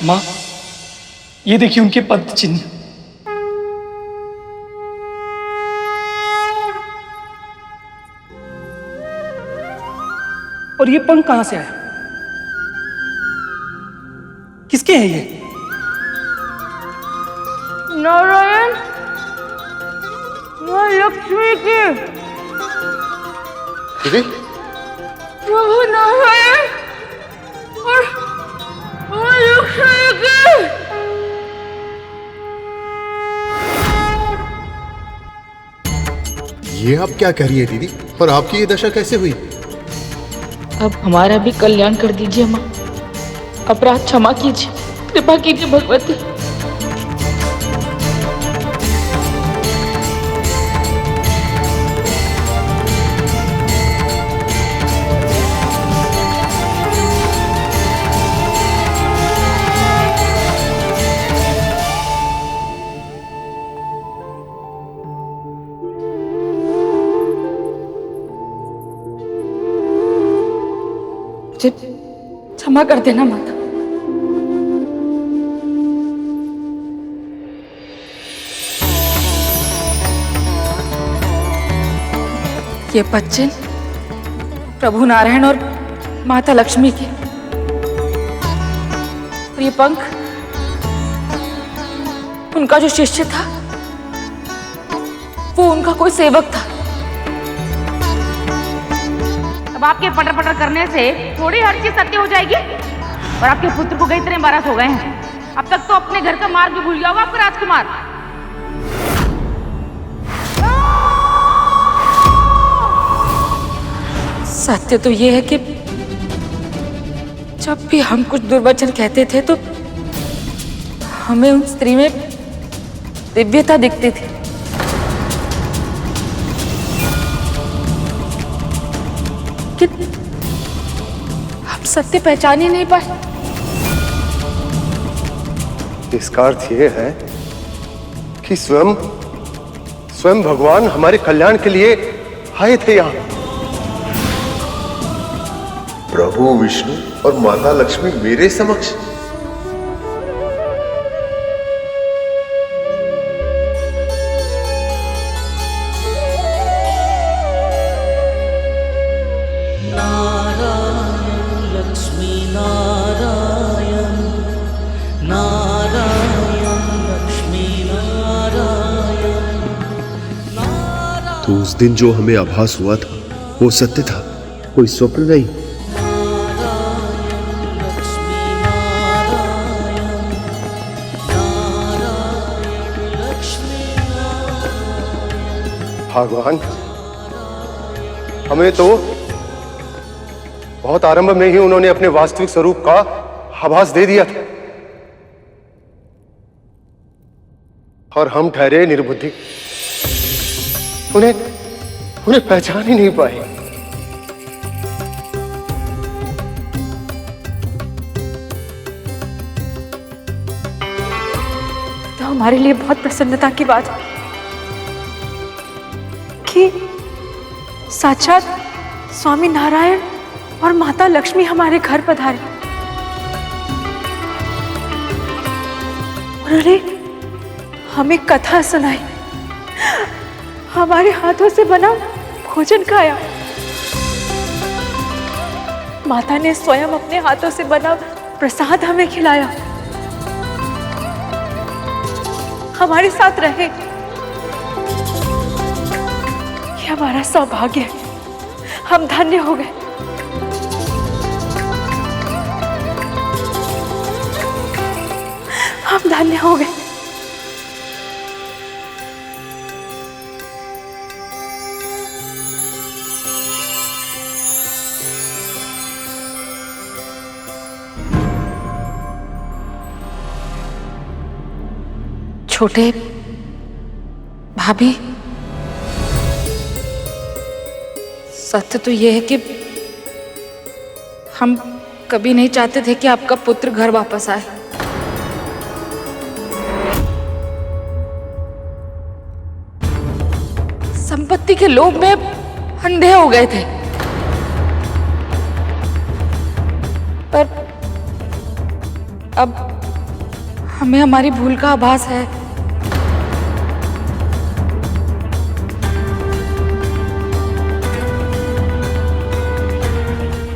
माँ, ये देखिए उनके पद चिन्ह। और ये पंख कहां से आया? किसके हैं ये? नारायण, माँ लक्ष्मी की। दीदी, प्रभु नारायण और माँ लक्ष्मी की। ये आप क्या कह रही है दीदी? और आपकी ये दशा कैसे हुई? अब हमारा भी कल्याण कर दीजिए माँ। अपराध क्षमा कीजिए, कृपा कीजिए भगवती। क्षमा कर देना माता। ये पच्चीन प्रभु नारायण और माता लक्ष्मी के, और ये पंख उनका जो शिष्य था, वो उनका कोई सेवक था। अब आपके पटर पटर करने से थोड़ी हर चीज सत्य हो जाएगी। और आपके पुत्र को कई तरह एम्बारस हो गए हैं। अब तक तो अपने घर का मार्ग भी भूल गया होगा आपका राजकुमार। सत्य तो ये है कि जब भी हम कुछ दुर्वचन कहते थे तो हमें उन स्त्री में दिव्यता दिखती थी। कि हम सत्य पहचान ही नहीं पाए। इसका अर्थ ये है कि स्वयं भगवान हमारे कल्याण के लिए आए थे यहाँ। प्रभु विष्णु और माता लक्ष्मी मेरे समक्ष। तो उस दिन जो हमें आभास हुआ था वो सत्य था, कोई स्वप्न नहीं। भगवान, हमें तो बहुत आरंभ में ही उन्होंने अपने वास्तविक स्वरूप का आभास दे दिया था और हम ठहरे निर्बुद्धि, उन्हें पहचान ही नहीं पाए। तो हमारे लिए बहुत प्रसन्नता की बात है कि साक्षात स्वामी नारायण और माता लक्ष्मी हमारे घर पधारे। उन्होंने हमें कथा सुनाई, हमारे हाथों से बना भोजन खाया। माता ने स्वयं अपने हाथों से बना प्रसाद हमें खिलाया, हमारे साथ रहे। ये हमारा सौभाग्य है, हम धन्य हो गए। हम धन्य हो गए। छोटे भाभी, सत्य तो यह है कि हम कभी नहीं चाहते थे कि आपका पुत्र घर वापस आए। संपत्ति के लोभ में अंधे हो गए थे, पर अब हमें हमारी भूल का आभास है।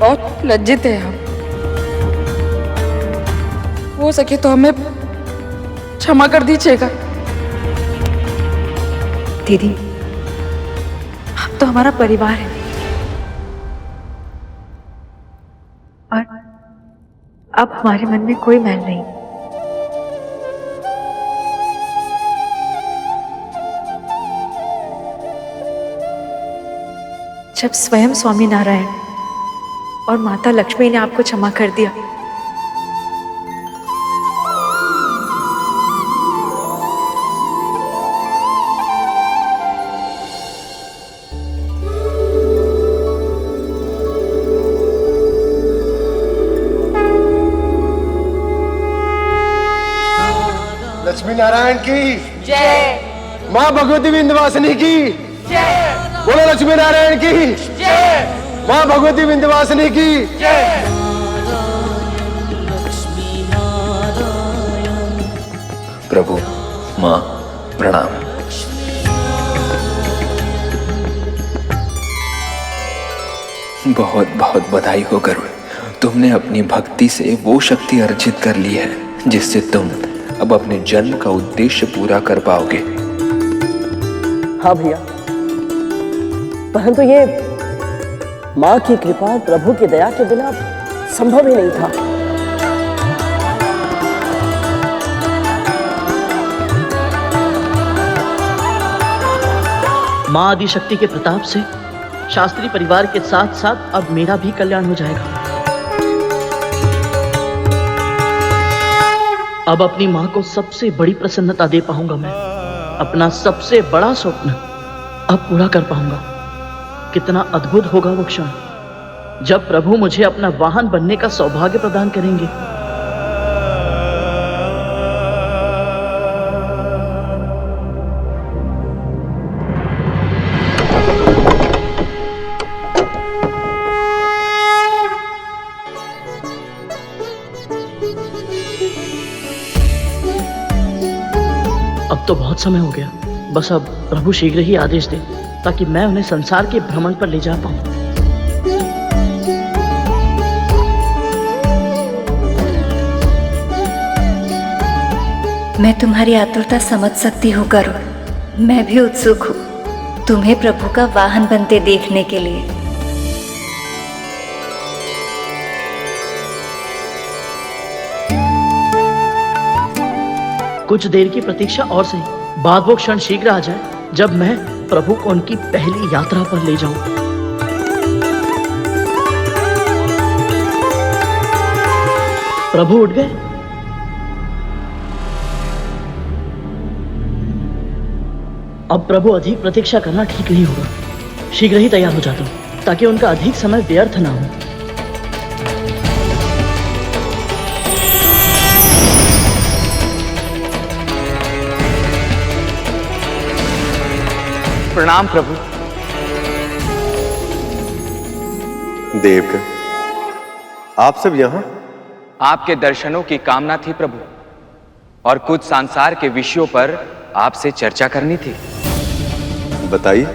बहुत लज्जित है हम। हो सके तो हमें क्षमा कर दीजिएगा। दीदी, आप तो हमारा परिवार है और अब हमारे मन में कोई मैल नहीं। जब स्वयं स्वामी नारायण और माता लक्ष्मी ने आपको क्षमा कर दिया, लक्ष्मी नारायण की जय, माँ भगवती विंध्यवासिनी की जय, बोलो लक्ष्मी नारायण की जय, माँ भगवती विंध्यवासिनी की जय। प्रभु, माँ प्रणाम। बहुत बहुत बधाई हो गरुड़, तुमने अपनी भक्ति से वो शक्ति अर्जित कर ली है जिससे तुम अब अपने जन्म का उद्देश्य पूरा कर पाओगे। हाँ भैया, परंतु ये माँ की कृपा और प्रभु की दया के बिना संभव ही नहीं था। माँ आदिशक्ति के प्रताप से शास्त्री परिवार के साथ साथ अब मेरा भी कल्याण हो जाएगा। अब अपनी माँ को सबसे बड़ी प्रसन्नता दे पाऊंगा। मैं अपना सबसे बड़ा स्वप्न अब पूरा कर पाऊंगा। कितना अद्भुत होगा वो क्षण जब प्रभु मुझे अपना वाहन बनने का सौभाग्य प्रदान करेंगे। अब तो बहुत समय हो गया, बस अब प्रभु शीघ्र ही आदेश दे ताकि मैं उन्हें संसार के भ्रमण पर ले जा पाऊं। मैं तुम्हारी आतुरता समझ सकती हूँ गरुड़। मैं भी उत्सुक हूँ तुम्हें प्रभु का वाहन बनते देखने के लिए। कुछ देर की प्रतीक्षा और सही, बाद वो क्षण शीघ्र आ जाए जब मैं प्रभु को उनकी पहली यात्रा पर ले जाऊं। प्रभु उठ गए। अब प्रभु अधिक प्रतीक्षा करना ठीक नहीं होगा। शीघ्र ही तैयार हो जाता हूं ताकि उनका अधिक समय व्यर्थ ना हो। प्रणाम प्रभु। देवगण, आप सब यहाँ? आपके दर्शनों की कामना थी प्रभु, और कुछ सांसार के विषयों पर आपसे चर्चा करनी थी। बताइए।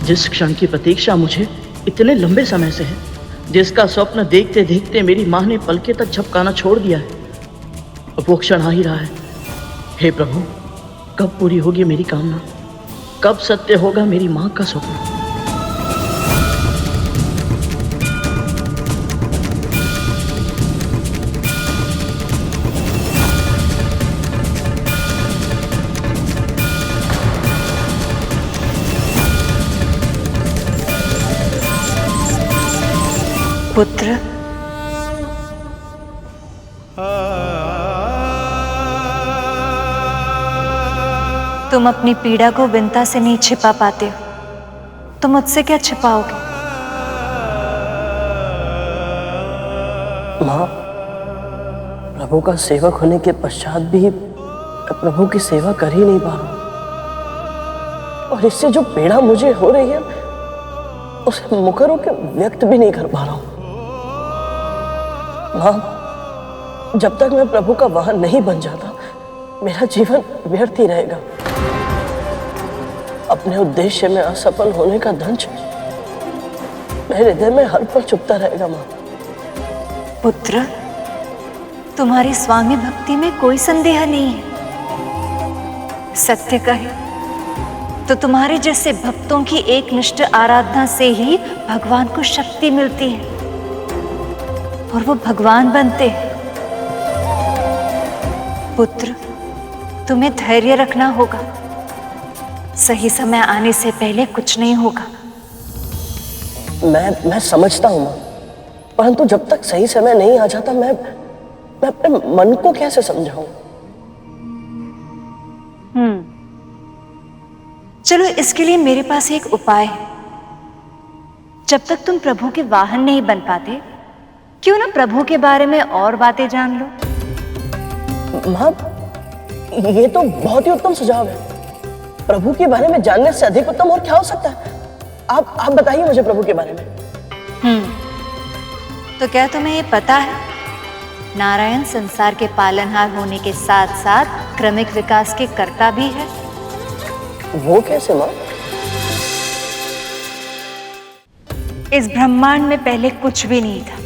जिस क्षण की प्रतीक्षा मुझे इतने लंबे समय से है, जिसका स्वप्न देखते देखते मेरी माँ ने पलके तक झपकाना छोड़ दिया है, अब वो क्षण आ ही रहा है। हे प्रभु, कब पूरी होगी मेरी कामना? कब सत्य होगा मेरी माँ का स्वप्न? पुत्र, तुम अपनी पीड़ा को विनता से नहीं छिपा पाते हो, तो मुझसे क्या छिपाओगे? माँ, प्रभु का सेवक होने के पश्चात भी मैं प्रभु की सेवा कर ही नहीं पा रहा हूं, और इससे जो पीड़ा मुझे हो रही है उसे मुखर होकर व्यक्त भी नहीं कर पा रहा हूं। मां, जब तक मैं प्रभु का वाहन नहीं बन जाता मेरा जीवन व्यर्थ ही रहेगा। अपने उद्देश्य में असफल होने का दंश मेरे हृदय में हर पल चुभता रहेगा। मां, पुत्र, तुम्हारी स्वामी भक्ति में कोई संदेह नहीं है। सत्य कहे तो तुम्हारे जैसे भक्तों की एकनिष्ठ आराधना से ही भगवान को शक्ति मिलती है और वो भगवान बनते हैं। पुत्र, तुम्हें धैर्य रखना होगा। सही समय आने से पहले कुछ नहीं होगा। मैं समझता हूं मां, परंतु जब तक सही समय नहीं आ जाता मैं अपने मन को कैसे समझाऊं? चलो, इसके लिए मेरे पास एक उपाय है। जब तक तुम प्रभु के वाहन नहीं बन पाते, क्यों ना प्रभु के बारे में और बातें जान लो। मां, ये तो बहुत ही उत्तम सुझाव है। प्रभु के बारे में जानने से अधिक उत्तम और क्या हो सकता है? आप बताइए मुझे प्रभु के बारे में। तो क्या तुम्हें ये पता है, नारायण संसार के पालनहार होने के साथ साथ क्रमिक विकास के कर्ता भी है। वो कैसे मां? इस ब्रह्मांड में पहले कुछ भी नहीं था,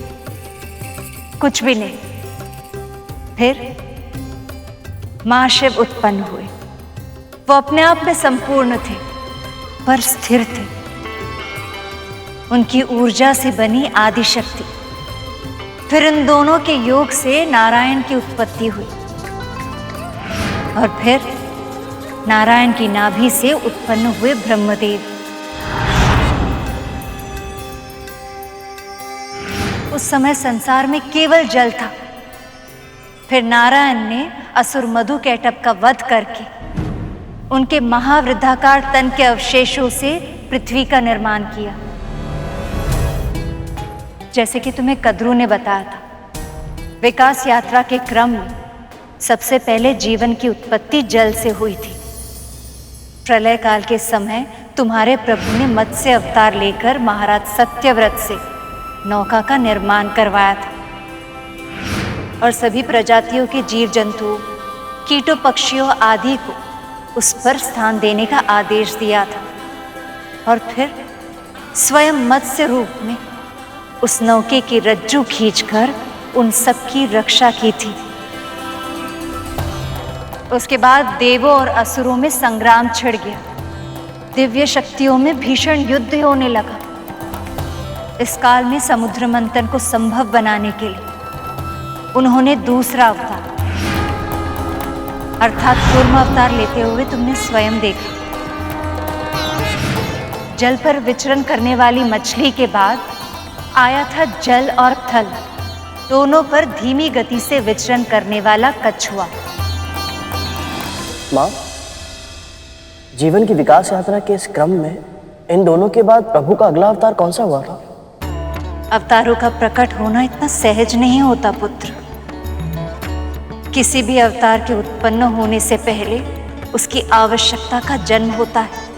कुछ भी नहीं। फिर महाशिव उत्पन्न हुए। वो अपने आप में संपूर्ण थे पर स्थिर थे। उनकी ऊर्जा से बनी आदि शक्ति, फिर इन दोनों के योग से नारायण की उत्पत्ति हुई, और फिर नारायण की नाभि से उत्पन्न हुए ब्रह्मदेव। उस समय संसार में केवल जल था। फिर नारायण ने असुर मधुकैटभ का वध करके उनके महावृद्धाकार तन के अवशेषों से पृथ्वी का निर्माण किया। जैसे कि तुम्हें कद्रू ने बताया था, विकास यात्रा के क्रम में सबसे पहले जीवन की उत्पत्ति जल से हुई थी। प्रलय काल के समय तुम्हारे प्रभु ने मत्स्य अवतार लेकर महाराज सत्यव्रत से नौका का निर्माण करवाया था और सभी प्रजातियों के जीव जंतु, कीटों, पक्षियों आदि को उस पर स्थान देने का आदेश दिया था, और फिर स्वयं मत्स्य रूप में उस नौके की रज्जू खींचकर उन सब की रक्षा की थी। उसके बाद देवों और असुरों में संग्राम छिड़ गया। दिव्य शक्तियों में भीषण युद्ध होने लगा। इस काल में समुद्र मंथन को संभव बनाने के लिए उन्होंने दूसरा अवतार अर्थात कूर्म अवतार लेते हुए तुमने स्वयं देखा। जल पर विचरण करने वाली मछली के बाद आया था जल और थल दोनों पर धीमी गति से विचरण करने वाला कछुआ। मां, जीवन की विकास यात्रा के इस क्रम में इन दोनों के बाद प्रभु का अगला अवतार कौन सा हुआ था? अवतारों का प्रकट होना इतना सहज नहीं होता पुत्र। किसी भी अवतार के उत्पन्न होने से पहले उसकी आवश्यकता का जन्म होता है।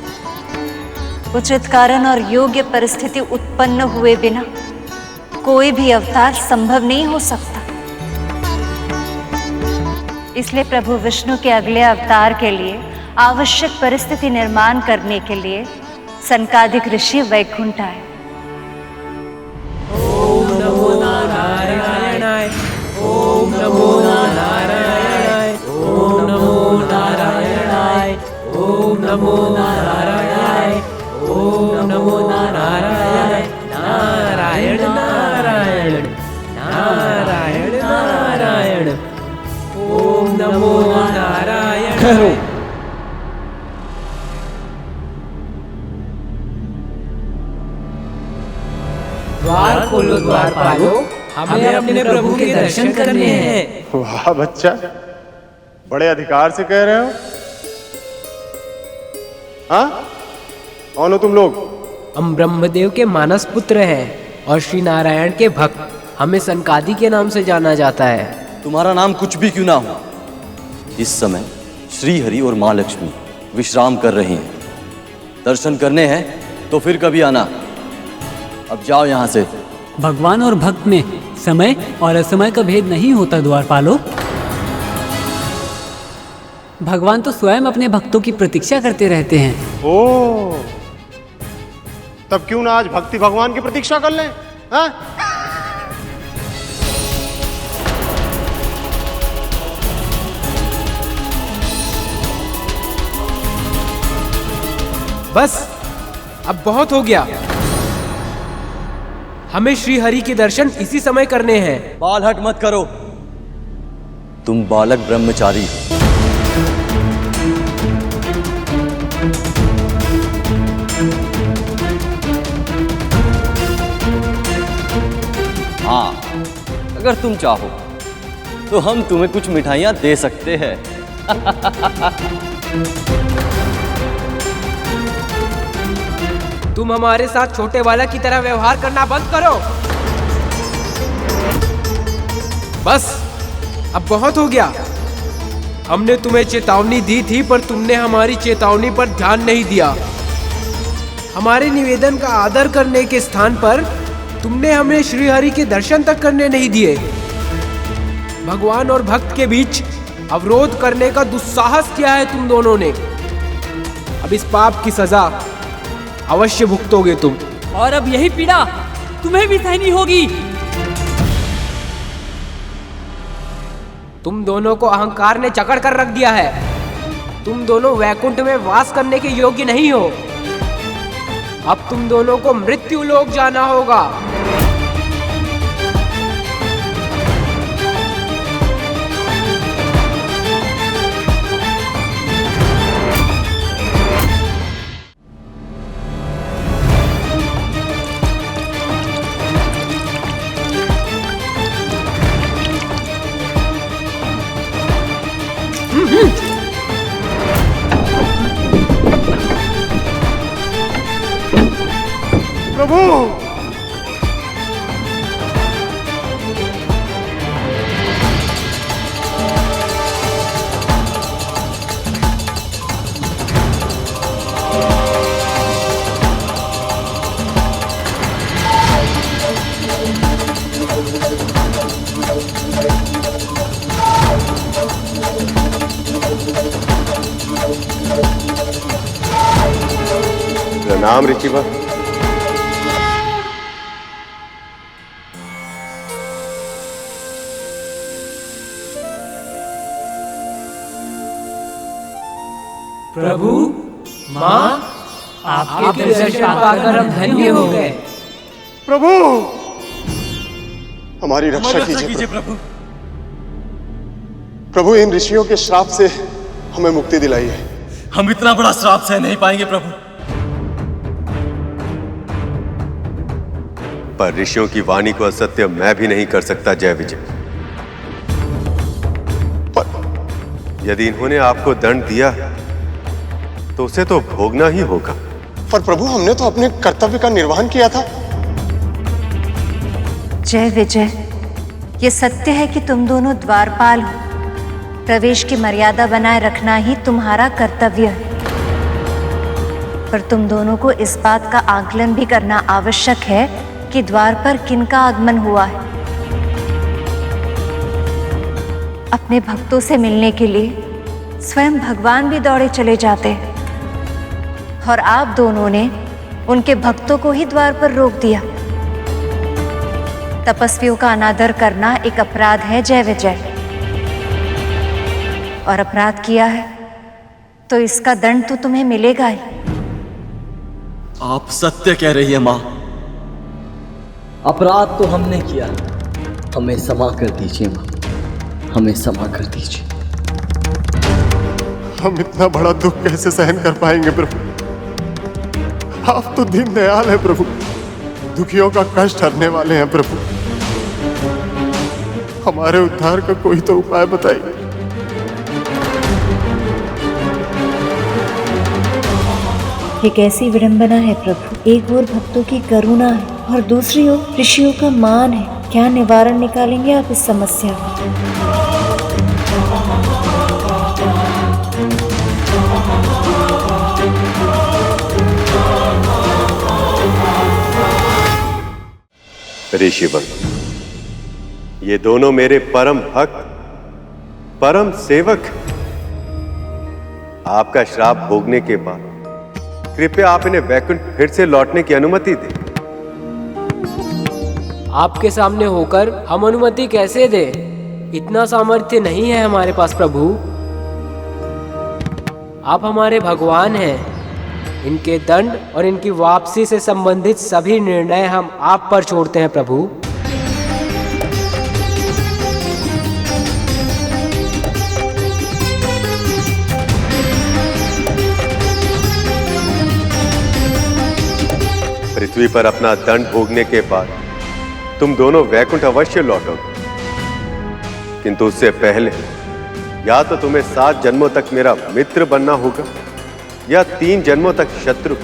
उचित कारण और योग्य परिस्थिति उत्पन्न हुए बिना कोई भी अवतार संभव नहीं हो सकता। इसलिए प्रभु विष्णु के अगले अवतार के लिए आवश्यक परिस्थिति निर्माण करने के लिए सनकादिक ऋषि वैकुंठ आए। ओम नमो नारायणाय, ओम नमो नारायणाय, ओम नमो नारायणाय, ओम नमो नारायणाय, ओम नमो नारायणाय। नारायण नारायण नारायण नारायण, ओम नमो नारायण। द्वार खोलो द्वारपालो, हमें अपने प्रभु के दर्शन करने हैं। वाह बच्चा, बड़े अधिकार से कह रहे हो। हाँ, कौन हो तुम लोग? हम ब्रह्मदेव के मानस पुत्र हैं और श्री नारायण के भक्त। हमें सनकादि के नाम से जाना जाता है। तुम्हारा नाम कुछ भी क्यों ना हो, इस समय श्री हरि और माँ लक्ष्मी विश्राम कर रही हैं। दर्शन करने हैं तो फिर कभी आना, अब जाओ यहाँ से। भगवान और भक्त में समय और असमय का भेद नहीं होता द्वारपालो। भगवान तो स्वयं अपने भक्तों की प्रतीक्षा करते रहते हैं। ओ, तब क्यों ना आज भक्ति भगवान की प्रतीक्षा कर लें? हाँ? बस अब बहुत हो गया। हमें श्री हरि के दर्शन इसी समय करने हैं। बाल हट मत करो, तुम बालक ब्रह्मचारी। हाँ, अगर तुम चाहो तो हम तुम्हें कुछ मिठाइयां दे सकते हैं। तुम हमारे साथ छोटे बालक की तरह व्यवहार करना बंद करो। बस अब बहुत हो गया। हमने तुम्हें चेतावनी दी थी पर तुमने हमारी चेतावनी पर ध्यान नहीं दिया। हमारे निवेदन का आदर करने के स्थान पर तुमने हमें श्री हरि के दर्शन तक करने नहीं दिए। भगवान और भक्त के बीच अवरोध करने का दुस्साहस किया है तुम दोनों ने। अब इस पाप की सजा अवश्य भुगतोगे तुम। और अब यही पीड़ा तुम्हें भी सहनी होगी। तुम दोनों को अहंकार ने जकड़ कर रख दिया है। तुम दोनों वैकुंठ में वास करने के योग्य नहीं हो। अब तुम दोनों को मृत्यु लोक जाना होगा। प्रभु, प्रणाम ऋषिवर। प्रभु, माँ, आपके दर्शन पाकर हम धन्य हो गए। प्रभु, हमारी रक्षा कीजिए प्रभु। प्रभु, इन ऋषियों के श्राप से हमें मुक्ति दिलाई है। हम इतना बड़ा श्राप सह नहीं पाएंगे प्रभु। पर ऋषियों की वाणी को असत्य मैं भी नहीं कर सकता जय विजय। पर यदि इन्होंने आपको दंड दिया तो उसे तो भोगना ही होगा। पर प्रभु, हमने तो अपने कर्तव्य का निर्वहन किया था। जय विजय, ये सत्य है कि तुम दोनों द्वारपाल हो। प्रवेश की मर्यादा बनाए रखना ही तुम्हारा कर्तव्य है। पर तुम दोनों को इस बात का आकलन भी करना आवश्यक है कि द्वार पर किनका आगमन हुआ है। अपने भक्तों से मिलने के लिए स्वयं भगवान भी दौड़े चले जाते हैं, और आप दोनों ने उनके भक्तों को ही द्वार पर रोक दिया। तपस्वियों का अनादर करना एक अपराध है जय विजय, और अपराध किया है तो इसका दंड तो तुम्हें मिलेगा ही। आप सत्य कह रही है माँ। अपराध तो हमने किया, हमें क्षमा कर दीजिए माँ, हमें क्षमा कर दीजिए। हम इतना बड़ा दुख कैसे सहन कर पाएंगे प्रभु? आप तो दीन दयाल है प्रभु, दुखियों का कष्ट हरने वाले हैं प्रभु। हमारे उद्धार का कोई तो उपाय बताइए। ये कैसी विडंबना है प्रभु। एक ओर भक्तों की करुणा है और दूसरी ओर ऋषियों का मान है, क्या निवारण निकालेंगे आप इस समस्या का? ऋषिवर, ये दोनों मेरे परम भक्त, परम सेवक। आपका श्राप भोगने के बाद कृपया आप इन्हें वैकुंठ फिर से लौटने की अनुमति दें। आपके सामने होकर हम अनुमति कैसे दें? इतना सामर्थ्य नहीं है हमारे पास प्रभु। आप हमारे भगवान हैं। इनके दंड और इनकी वापसी से संबंधित सभी निर्णय हम आप पर छोड़ते हैं प्रभु। पृथ्वी पर अपना दंड भोगने के बाद तुम दोनों वैकुंठ अवश्य लौटोगे, किंतु उससे पहले या तो तुम्हें 7 जन्मों तक मेरा मित्र बनना होगा या 3 जन्मों तक शत्रु।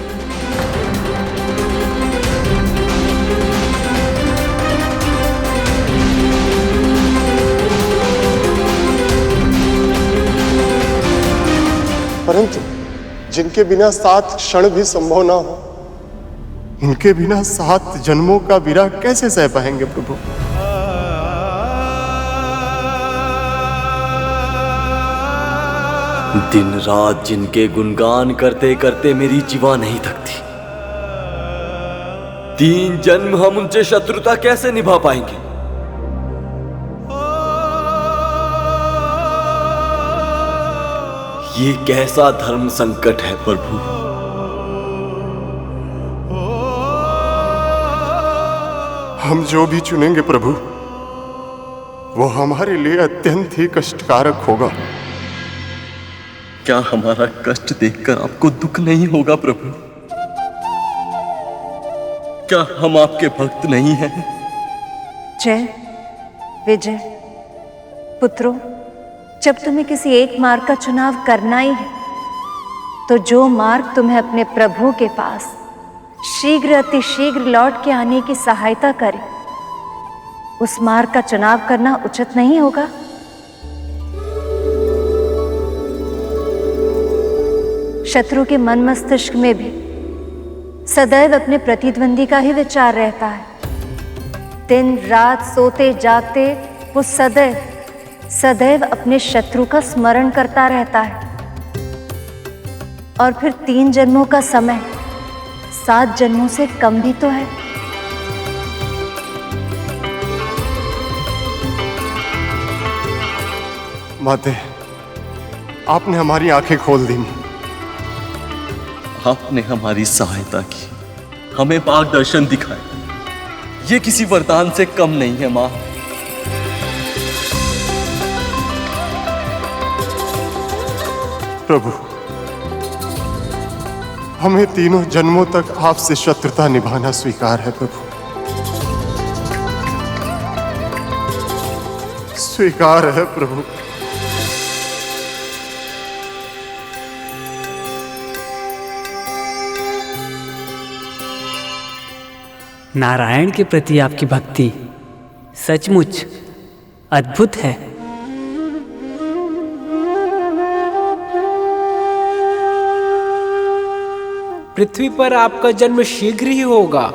परंतु जिनके बिना 7 क्षण भी संभव ना हो, इनके बिना 7 जन्मों का विरह कैसे सह पाएंगे प्रभु? दिन रात जिनके गुणगान करते करते मेरी जीवा नहीं थकती, 3 जन्म हम उनसे शत्रुता कैसे निभा पाएंगे? ये कैसा धर्म संकट है प्रभु? हम जो भी चुनेंगे प्रभु, वो हमारे लिए अत्यंत ही कष्टकारक होगा। क्या हमारा कष्ट देखकर आपको दुख नहीं होगा प्रभु? क्या हम आपके भक्त नहीं हैं? जय विजय पुत्रों, जब तुम्हें किसी एक मार्ग का चुनाव करना ही है, तो जो मार्ग तुम्हें अपने प्रभु के पास शीघ्र अतिशीघ्र लौट के आने की सहायता करे, उस मार्ग का चुनाव करना उचित नहीं होगा? शत्रु के मन मस्तिष्क में भी सदैव अपने प्रतिद्वंदी का ही विचार रहता है। दिन रात सोते जागते वो सदैव अपने शत्रु का स्मरण करता रहता है। और फिर 3 जन्मों का समय 7 जन्मों से कम भी तो है। माते, आपने हमारी आंखें खोल दी। आपने हमारी सहायता की, हमें मार्गदर्शन दिखाया। ये किसी वरदान से कम नहीं है मां। प्रभु, हमें 3 जन्मों तक आपसे शत्रुता निभाना स्वीकार है प्रभु, स्वीकार है प्रभु। नारायण के प्रति आपकी भक्ति सचमुच अद्भुत है। पृथ्वी पर आपका जन्म शीघ्र ही होगा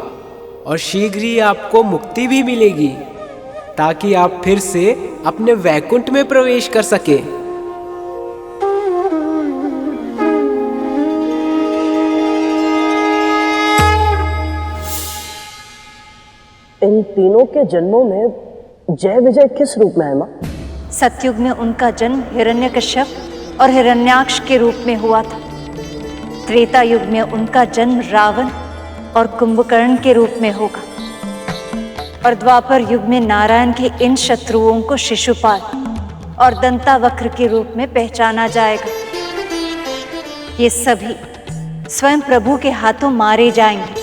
और शीघ्र ही आपको मुक्ति भी मिलेगी, ताकि आप फिर से अपने वैकुंठ में प्रवेश कर सके। इन तीनों के जन्मों में जय विजय किस रूप में है मां? सतयुग में उनका जन्म हिरण्यकश्यप और हिरण्याक्ष के रूप में हुआ था। त्रेता युग में उनका जन्म रावण और कुंभकर्ण के रूप में होगा। और द्वापर युग में नारायण के इन शत्रुओं को शिशुपाल और दंतावक्र के रूप में पहचाना जाएगा। ये सभी स्वयं प्रभु के हाथों मारे जाएंगे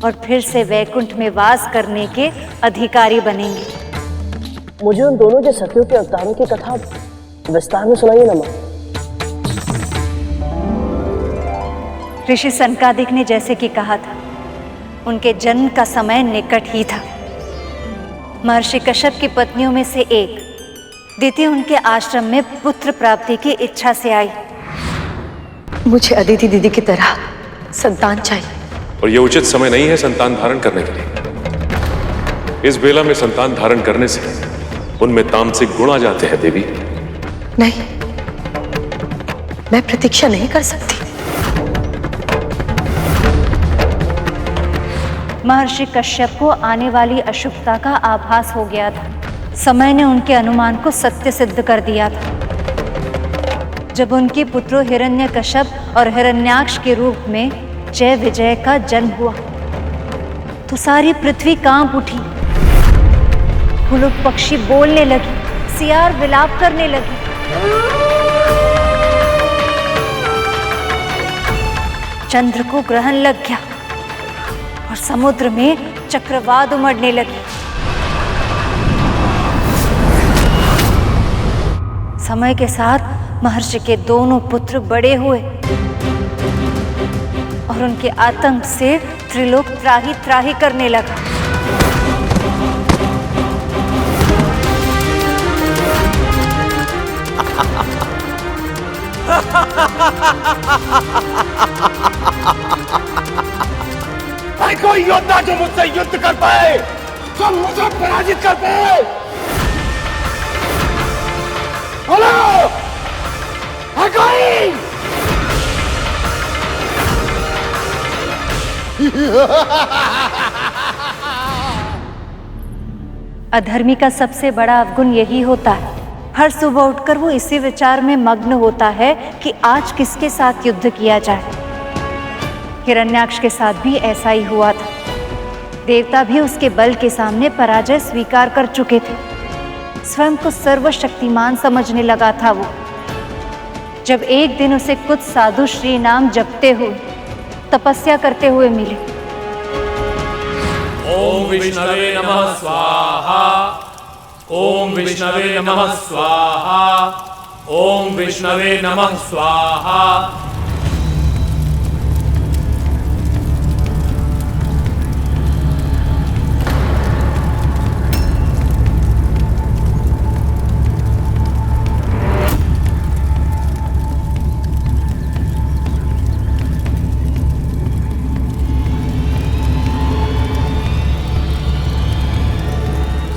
और फिर से वैकुंठ में वास करने के अधिकारी बनेंगे। मुझे उन दोनों के सतियों के अवतारों की कथा विस्तार में सुनाइए ना मां। ऋषि सनकादिक ने जैसे कि कहा था, उनके जन्म का समय निकट ही था। महर्षि कश्यप की पत्नियों में से एक दिति उनके आश्रम में पुत्र प्राप्ति की इच्छा से आई। मुझे अदिति दीदी की तरह संतान चाहिए। और ये उचित समय नहीं है संतान धारण करने के लिए। इस बेला में संतान धारण करने से उनमें तामसिक गुण आ जाते हैं देवी। नहीं, मैं प्रतीक्षा नहीं कर सकती। महर्षि कश्यप को आने वाली अशुभता का आभास हो गया था। समय ने उनके अनुमान को सत्य सिद्ध कर दिया था। जब उनके पुत्रों हिरण्यकश्यप और हिरण्याक्ष के रूप में जय विजय का जन्म हुआ तो सारी पृथ्वी कांप उठी। फूल पक्षी बोलने लगी, सियार विलाप करने लगी। चंद्र को ग्रहण लग गया और समुद्र में चक्रवात उमड़ने लगी। समय के साथ महर्षि के दोनों पुत्र बड़े हुए और उनके आतंक से त्रिलोक त्राही त्राही करने लगा। कोई योद्धा जो मुझसे युद्ध कर पाए, जो मुझे पराजित कर पाए, बोलो, है कोई? अधर्मी का सबसे बड़ा अवगुण यही होता है। हर सुबह उठकर वो इसी विचार में मग्न होता है कि आज किसके साथ युद्ध किया जाए। हिरण्याक्ष के साथ भी ऐसा ही हुआ था। देवता भी उसके बल के सामने पराजय स्वीकार कर चुके थे। स्वयं को सर्वशक्तिमान समझने लगा था वो। जब एक दिन उसे कुछ साधु श्री नाम जपते हुए, तपस्या करते हुए मिले। ओम विष्णवे नमः स्वाहा, ओम विष्णवे नमः स्वाहा, ओम विष्णवे नमः स्वाहा।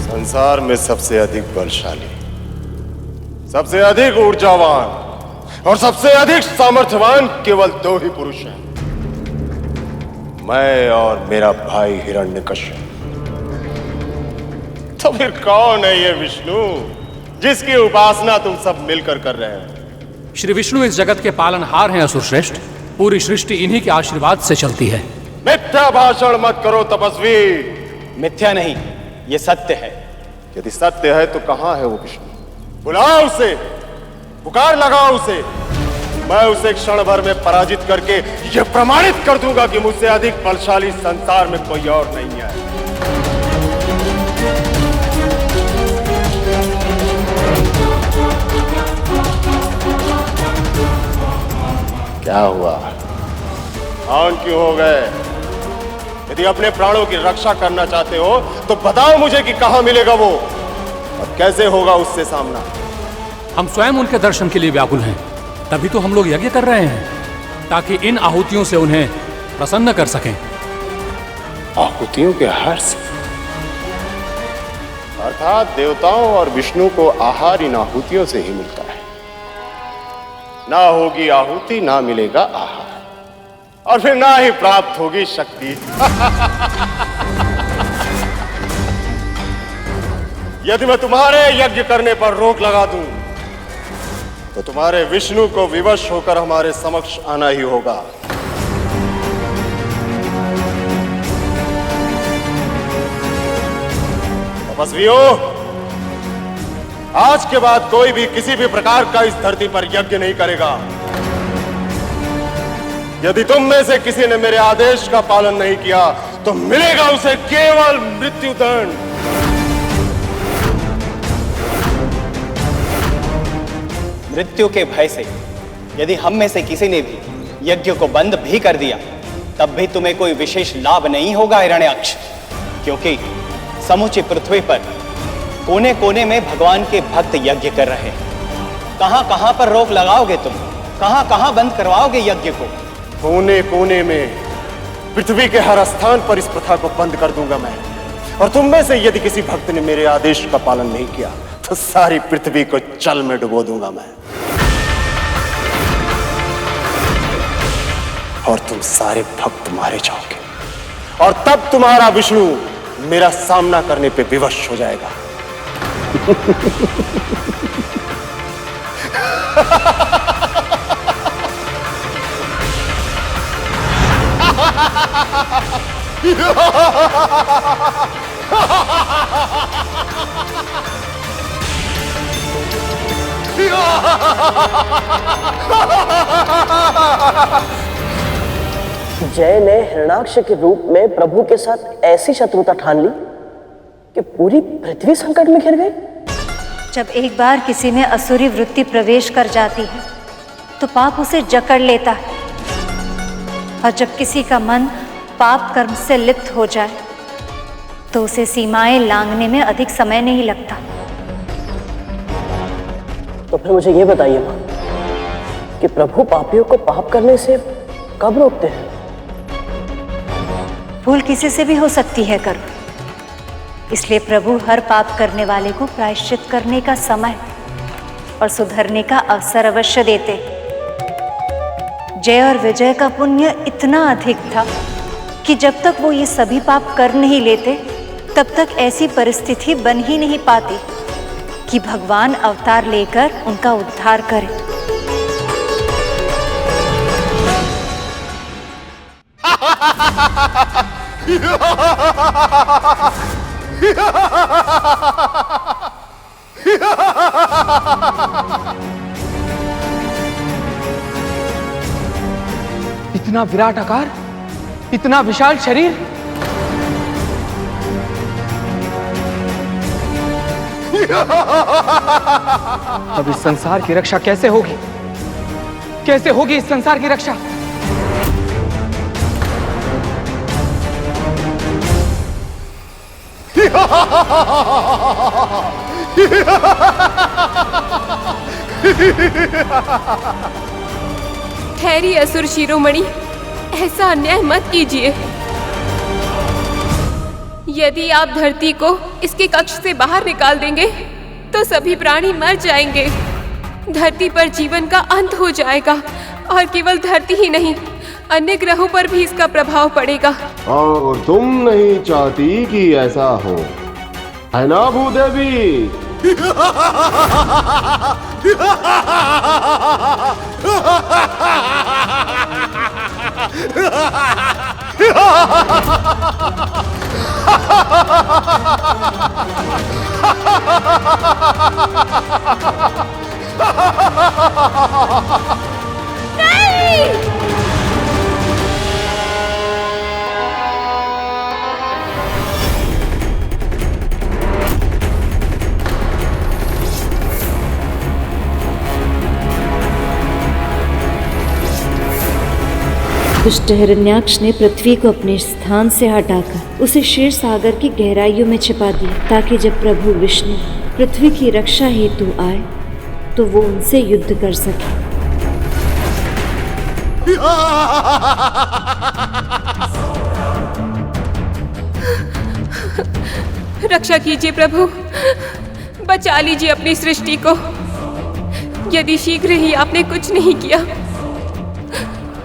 संसार में सबसे अधिक बलशाली, सबसे अधिक ऊर्जावान और सबसे अधिक सामर्थ्यवान केवल दो ही पुरुष हैं, मैं और मेरा भाई हिरण्यकश्यप। तो फिर कौन है ये विष्णु जिसकी उपासना तुम सब मिलकर कर रहे हैं? श्री विष्णु इस जगत के पालनहार हैं असुर श्रेष्ठ। पूरी सृष्टि इन्हीं के आशीर्वाद से चलती है। मिथ्या भाषण मत करो तपस्वी। मिथ्या नहीं, ये सत्य है। यदि सत्य है तो कहां है वो विष्णु? बुलाओ उसे, पुकार लगाओ उसे। मैं उसे क्षण भर में पराजित करके यह प्रमाणित कर दूंगा कि मुझसे अधिक बलशाली संसार में कोई और नहीं है। क्या हुआ? ऑन क्यों हो गए? यदि अपने प्राणों की रक्षा करना चाहते हो तो बताओ मुझे कि कहां मिलेगा वो और कैसे होगा उससे सामना। हम स्वयं उनके दर्शन के लिए व्याकुल हैं। तभी तो हम लोग यज्ञ कर रहे हैं ताकि इन आहुतियों से उन्हें प्रसन्न कर सकें। आहुतियों के हर्ष अर्थात देवताओं और विष्णु को आहार इन आहुतियों से ही मिलता है। ना होगी आहुति, ना मिलेगा आहार, और फिर ना ही प्राप्त होगी शक्ति। यदि मैं तुम्हारे यज्ञ करने पर रोक लगा दूं तो तुम्हारे विष्णु को विवश होकर हमारे समक्ष आना ही होगा। तपस्वियों, आज के बाद कोई भी किसी भी प्रकार का इस धरती पर यज्ञ नहीं करेगा। यदि तुम में से किसी ने मेरे आदेश का पालन नहीं किया तो मिलेगा उसे केवल मृत्युदंड। मृत्यु के भय से यदि हम में से किसी ने भी यज्ञ को बंद भी कर दिया तब भी तुम्हें कोई विशेष लाभ नहीं होगा हिरण्याक्ष, क्योंकि समूची पृथ्वी पर कोने कोने में भगवान के भक्त यज्ञ कर रहे हैं। कहां कहां पर रोक लगाओगे तुम? कहां कहां बंद करवाओगे यज्ञ को? कोने कोने में, पृथ्वी के हर स्थान पर इस प्रथा को बंद कर दूंगा मैं। और तुम में से यदि किसी भक्त ने मेरे आदेश का पालन नहीं किया तो सारी पृथ्वी को जल में डुबो दूंगा मैं। और तुम सारे भक्त मारे जाओगे और तब तुम्हारा विष्णु मेरा सामना करने पे विवश हो जाएगा। जय ने हिरणाक्ष के रूप में प्रभु के साथ ऐसी शत्रुता ठान ली कि पूरी पृथ्वी संकट में घिर गई। जब एक बार किसी में असुरी वृत्ति प्रवेश कर जाती है तो पाप उसे जकड़ लेता है, और जब किसी का मन पाप कर्म से लिप्त हो जाए तो उसे सीमाएं लांघने में अधिक समय नहीं लगता। तो फिर मुझे ये बताइए मां कि प्रभु पापियों को पाप करने से कब रोकते हैं? भूल किसी से भी हो सकती है करुण, इसलिए प्रभु हर पाप करने वाले को प्रायश्चित करने का समय और सुधरने का अवसर अवश्य देते। जय और विजय का पुण्य इतना अधिक था कि जब तक वो ये सभी पाप कर नहीं लेते तब तक ऐसी परिस्थिति बन ही नहीं पाती कि भगवान अवतार लेकर उनका उद्धार करे। इतना विराट आकार, इतना विशाल शरीर, अब इस संसार की रक्षा कैसे होगी? कैसे होगी इस संसार की रक्षा? ठहरिए असुर शिरोमणि, ऐसा अन्याय मत कीजिए। यदि आप धरती को इसके कक्ष से बाहर निकाल देंगे तो सभी प्राणी मर जाएंगे। धरती पर जीवन का अंत हो जाएगा और केवल धरती ही नहीं, अन्य ग्रहों पर भी इसका प्रभाव पड़ेगा। और तुम नहीं चाहती कि ऐसा हो, है ना भूदेवी? दुष्ट हिरण्याक्ष ने पृथ्वी को अपने स्थान से हटाकर उसे क्षीर सागर की गहराइयों में छिपा दिया, ताकि जब प्रभु विष्णु पृथ्वी की रक्षा हेतु आए तो वो उनसे युद्ध कर सके। रक्षा कीजिए प्रभु, बचा लीजिए अपनी सृष्टि को। यदि शीघ्र ही आपने कुछ नहीं किया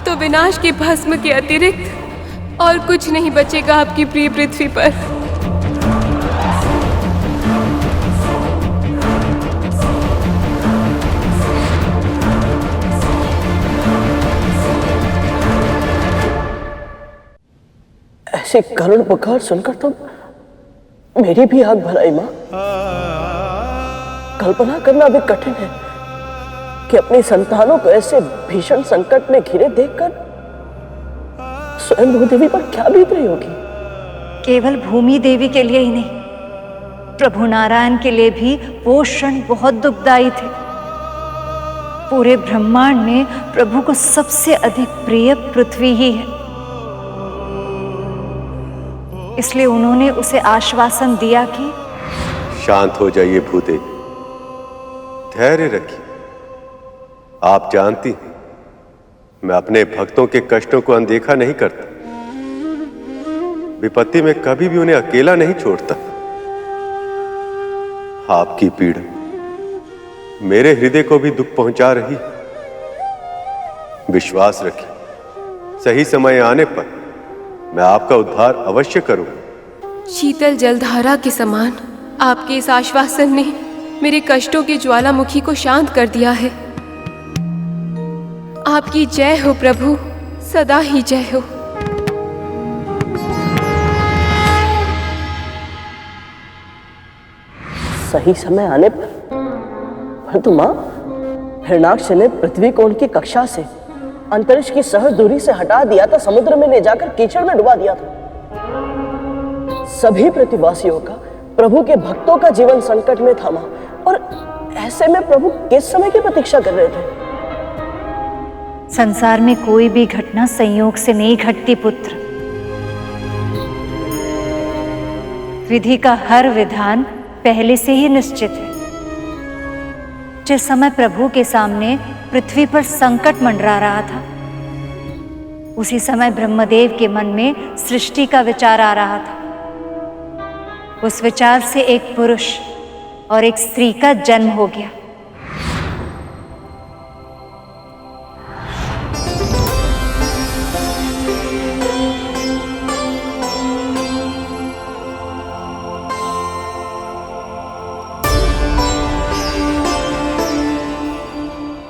तो विनाश के भस्म के अतिरिक्त और कुछ नहीं बचेगा आपकी प्रिय पृथ्वी पर। ऐसी करुण पुकार सुनकर तो मेरी भी आग भर आई मां। कल्पना करना भी कठिन है कि अपनी संतानों को ऐसे भीषण संकट में घिरे देखकर स्वयं भूदेवी पर क्या बीत रही होगी। केवल भूमि देवी के लिए ही नहीं, प्रभु नारायण के लिए भी वो क्षण बहुत दुखदायी थे। पूरे ब्रह्मांड में प्रभु को सबसे अधिक प्रिय पृथ्वी ही है। इसलिए उन्होंने उसे आश्वासन दिया कि शांत हो जाइए भूदेवी, धैर्य रखिए। आप जानती हैं मैं अपने भक्तों के कष्टों को अनदेखा नहीं करता, विपत्ति में कभी भी उन्हें अकेला नहीं छोड़ता। आपकी पीड़ा मेरे हृदय को भी दुख पहुंचा रही। विश्वास रखिए, सही समय आने पर मैं आपका उद्धार अवश्य करूंगा। शीतल जलधारा के समान आपके इस आश्वासन ने मेरे कष्टों के ज्वालामुखी को शांत कर दिया है। आपकी जय हो प्रभु, सदा ही जय हो। सही समय आने पर परंतु मां, हिरणाक्ष ने पृथ्वी को उनकी कक्षा से, अंतरिक्ष की सहज दूरी से हटा दिया था, समुद्र में ले जाकर कीचड़ में डुबा दिया था। सभी पृथ्वीवासियों का, प्रभु के भक्तों का जीवन संकट में था मां, और ऐसे में प्रभु किस समय की प्रतीक्षा कर रहे थे? संसार में कोई भी घटना संयोग से नहीं घटती पुत्र। विधि का हर विधान पहले से ही निश्चित है। जिस समय प्रभु के सामने पृथ्वी पर संकट मंडरा रहा था, उसी समय ब्रह्मदेव के मन में सृष्टि का विचार आ रहा था। उस विचार से एक पुरुष और एक स्त्री का जन्म हो गया।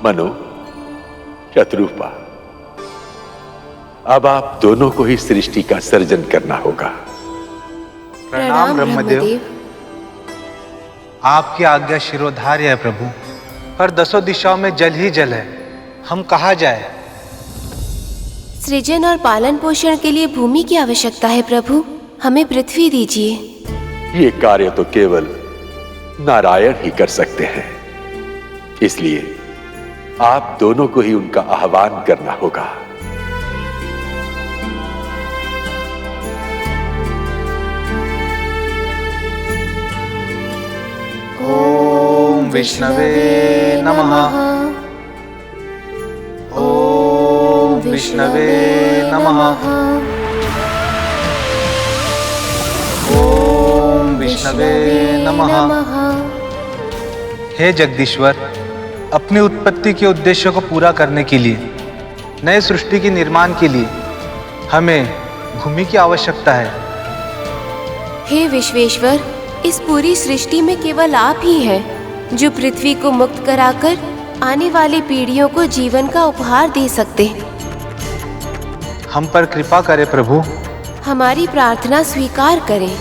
मनु, शत्रुपा, अब आप दोनों को ही सृष्टि का सर्जन करना होगा। प्रणाम ब्रह्मदेव। आपकी आज्ञा शिरोधार्य है प्रभु, पर दसों दिशाओं में जल ही जल है, हम कहाँ जाए? सृजन और पालन पोषण के लिए भूमि की आवश्यकता है प्रभु, हमें पृथ्वी दीजिए। ये कार्य तो केवल नारायण ही कर सकते हैं, इसलिए आप दोनों को ही उनका आह्वान करना होगा। ओम विष्णवे नमः। ओम विष्णवे नमः। ओम विष्णवे नमः। हे जगदीश्वर, अपनी उत्पत्ति के उद्देश्य को पूरा करने के लिए, नए सृष्टि के निर्माण के लिए हमें भूमि की आवश्यकता है। हे विश्वेश्वर, इस पूरी सृष्टि में केवल आप ही हैं जो पृथ्वी को मुक्त कराकर आने वाली पीढ़ियों को जीवन का उपहार दे सकते हैं। हम पर कृपा करें प्रभु। हमारी प्रार्थना स्वीकार करें।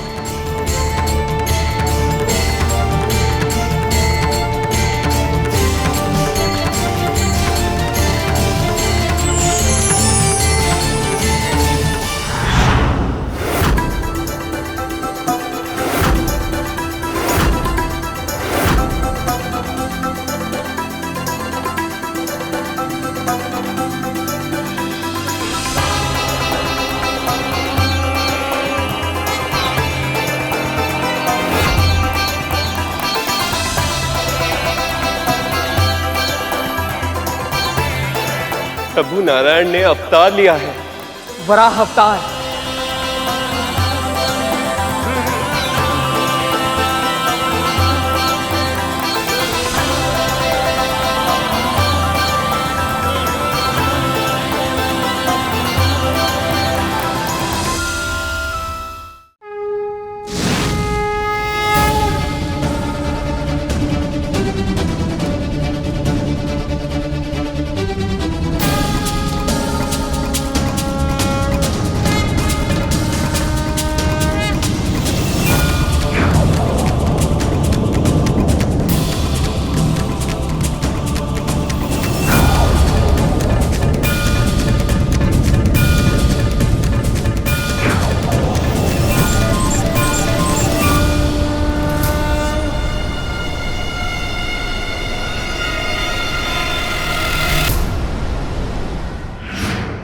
प्रभु नारायण ने अवतार लिया है। वराह अवतार।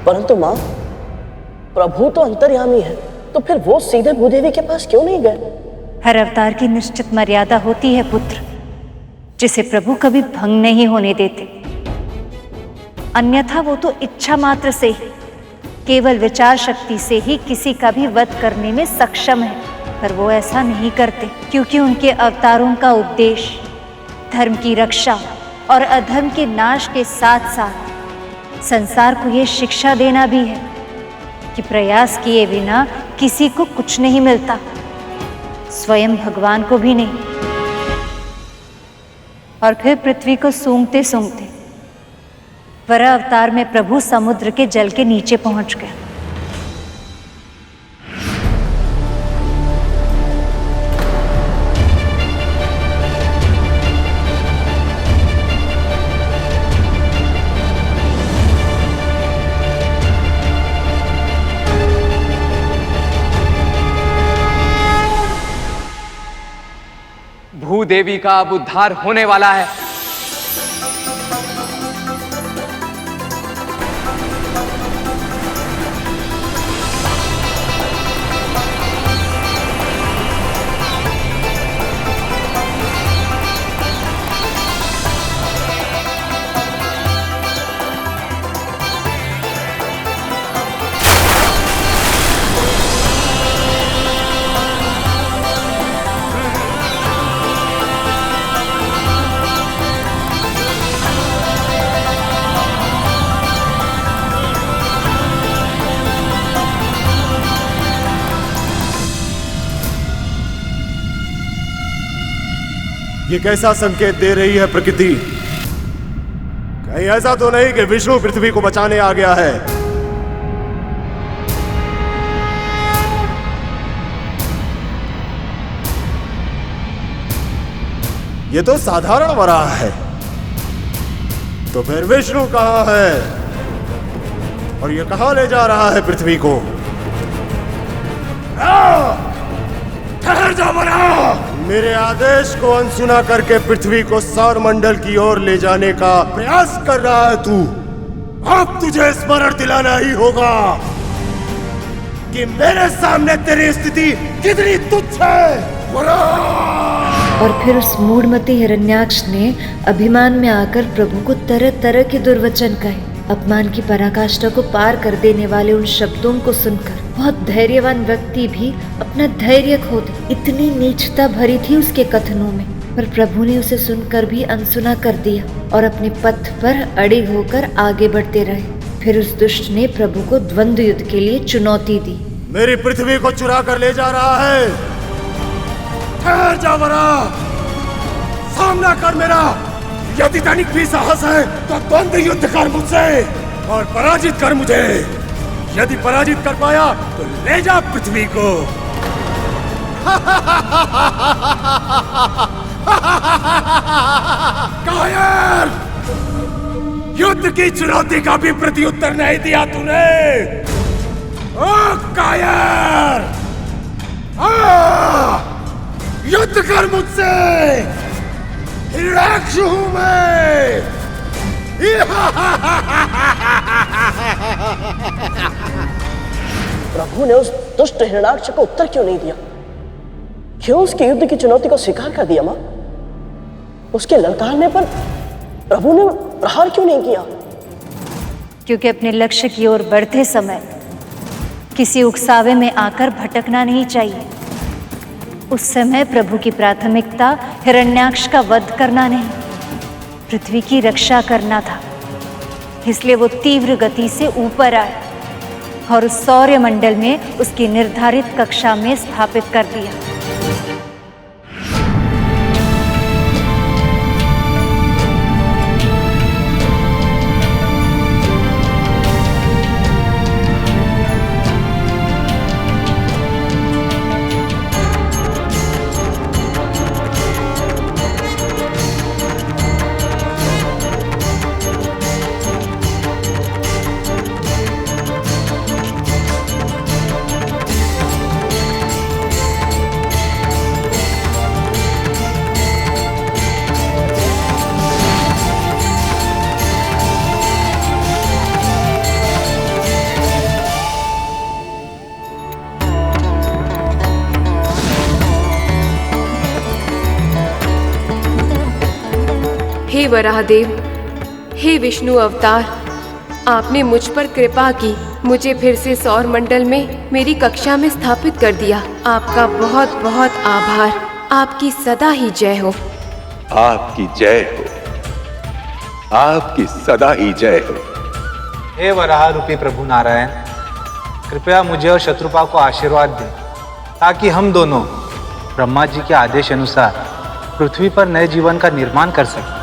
परंतु मां, प्रभु तो अंतर्यामी है, तो फिर वो सीधे भूदेवी के पास क्यों नहीं गए? हर अवतार की निश्चित मर्यादा होती है पुत्र, जिसे प्रभु कभी भंग नहीं होने देते। अन्यथा वो तो इच्छा मात्र से ही, केवल विचार शक्ति से ही किसी का भी वध करने में सक्षम है, पर वो ऐसा नहीं करते क्योंकि उनके अवतारों का उद्देश्य धर्म की रक्षा और अधर्म के नाश के साथ साथ संसार को ये शिक्षा देना भी है कि प्रयास किए बिना किसी को कुछ नहीं मिलता, स्वयं भगवान को भी नहीं। और फिर पृथ्वी को सूंघते सूंघते वराह अवतार में प्रभु समुद्र के जल के नीचे पहुंच गया। भूदेवी का अब उद्धार होने वाला है। ये कैसा संकेत दे रही है प्रकृति? कहीं ऐसा तो नहीं कि विष्णु पृथ्वी को बचाने आ गया है? ये तो साधारण वराह है, तो फिर विष्णु कहां है और ये कहां ले जा रहा है पृथ्वी को? ठहर जा वराह! मेरे आदेश को अनसुना करके पृथ्वी को सौर मंडल की ओर ले जाने का प्रयास कर रहा है तू। अब तुझे स्मरण दिलाना ही होगा कि मेरे सामने तेरी स्थिति कितनी तुच्छ है। और फिर उस मूढ़मती हिरण्याक्ष ने अभिमान में आकर प्रभु को तरह तरह के दुर्वचन कहे। अपमान की पराकाष्ठा को पार कर देने वाले उन शब्दों को सुनकर बहुत धैर्यवान व्यक्ति भी अपना धैर्य खो दे, इतनी नीचता भरी थी उसके कथनों में। पर प्रभु ने उसे सुनकर भी अनसुना कर दिया और अपने पथ पर अड़े होकर आगे बढ़ते रहे। फिर उस दुष्ट ने प्रभु को द्वंद्व युद्ध के लिए चुनौती दी। मेरी पृथ्वी को चुरा कर ले जा रहा है। ठहर जा वराह, सामना कर मेरा। यदि तनिक भी साहस है तो द्वंद्व युद्ध कर मुझसे और पराजित कर मुझे। यदि पराजित कर पाया तो ले जा पृथ्वी को। कायर! युद्ध की चुनौती का भी प्रत्युत्तर नहीं दिया तूने। ओ कायर! युद्ध कर मुझसे। हिरण्याक्ष हूं मैं। प्रभु ने उस दुष्ट हिरण्याक्ष को उत्तर क्यों नहीं दिया? क्यों उसकी युद्ध की चुनौती को स्वीकार कर दिया? मां, उसके ललकारने पर प्रभु ने प्रहार क्यों नहीं किया? क्योंकि अपने लक्ष्य की ओर बढ़ते समय किसी उकसावे में आकर भटकना नहीं चाहिए। उस समय प्रभु की प्राथमिकता हिरण्याक्ष का वध करना नहीं, पृथ्वी की रक्षा करना था। इसलिए वो तीव्र गति से ऊपर आए और उस सौर्य मंडल में उसकी निर्धारित कक्षा में स्थापित कर दिया। वराहदेव, हे विष्णु अवतार, आपने मुझ पर कृपा की, मुझे फिर से सौर मंडल में मेरी कक्षा में स्थापित कर दिया। आपका बहुत बहुत आभार। आपकी सदा ही जय हो। आपकी जय हो, आपकी सदा ही जय हो। हे वराह रूपी प्रभु नारायण, कृपया मुझे और शत्रुपा को आशीर्वाद दें ताकि हम दोनों ब्रह्मा जी के आदेश अनुसार पृथ्वी पर नए जीवन का निर्माण कर सकें।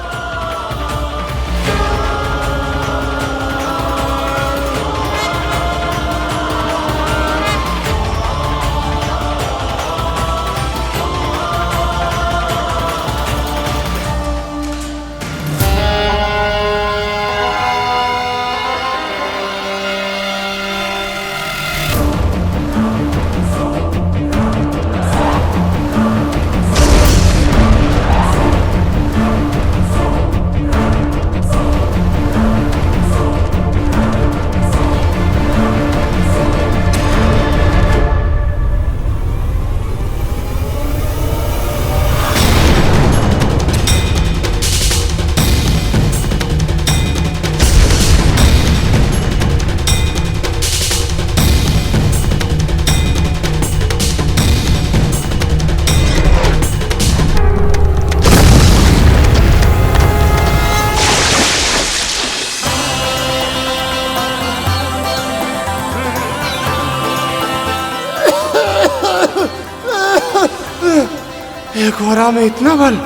एक वरा में इतना बल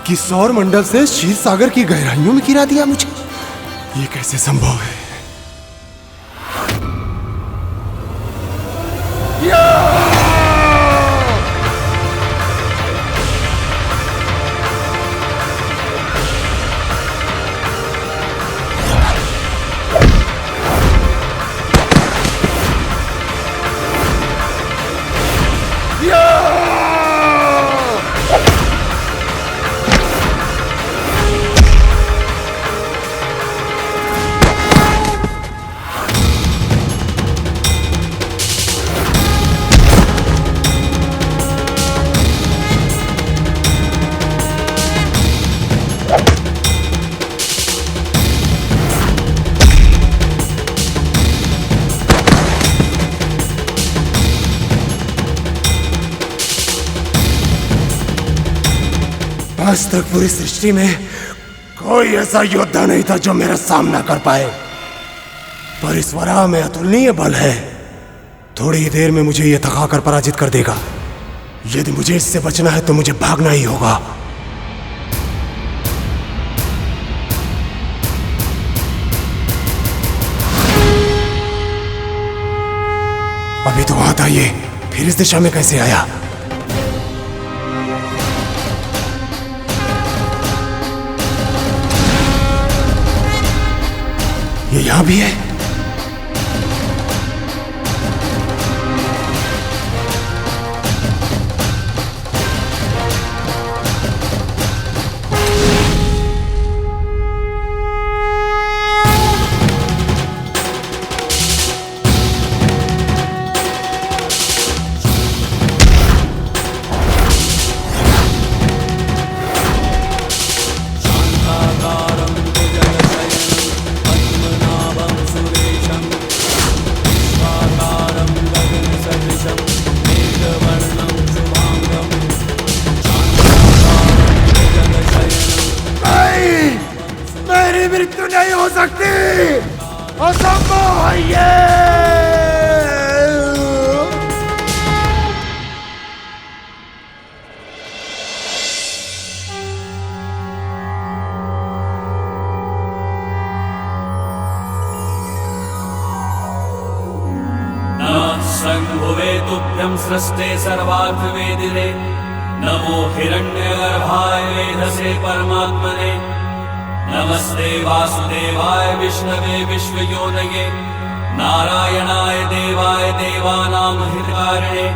कि सौर मंडल से क्षीर सागर की गहराइयों में गिरा दिया मुझे। ये कैसे संभव है? आज तक पूरी सृष्टि में कोई ऐसा योद्धा नहीं था जो मेरा सामना कर पाए, पर इस वराह में अतुलनीय बल है। थोड़ी ही देर में मुझे यह थकाकर पराजित कर देगा। यदि मुझे इससे बचना है तो मुझे भागना ही होगा। अभी तो वहां था ये, फिर इस दिशा में कैसे आया? ये यहां भी है। मृत्यु नहीं हो सकती, असंभव है ये। संभुवे तुभ्यं सृष्टे सर्वार्थवेदिने, नमो हिरण्यगर्भाय वेधसे परमात्मने, नमस्ते वासुदेवाय विष्णवे विश्वयोनये, नारायणाय देवाय देवानां हितकारिणे,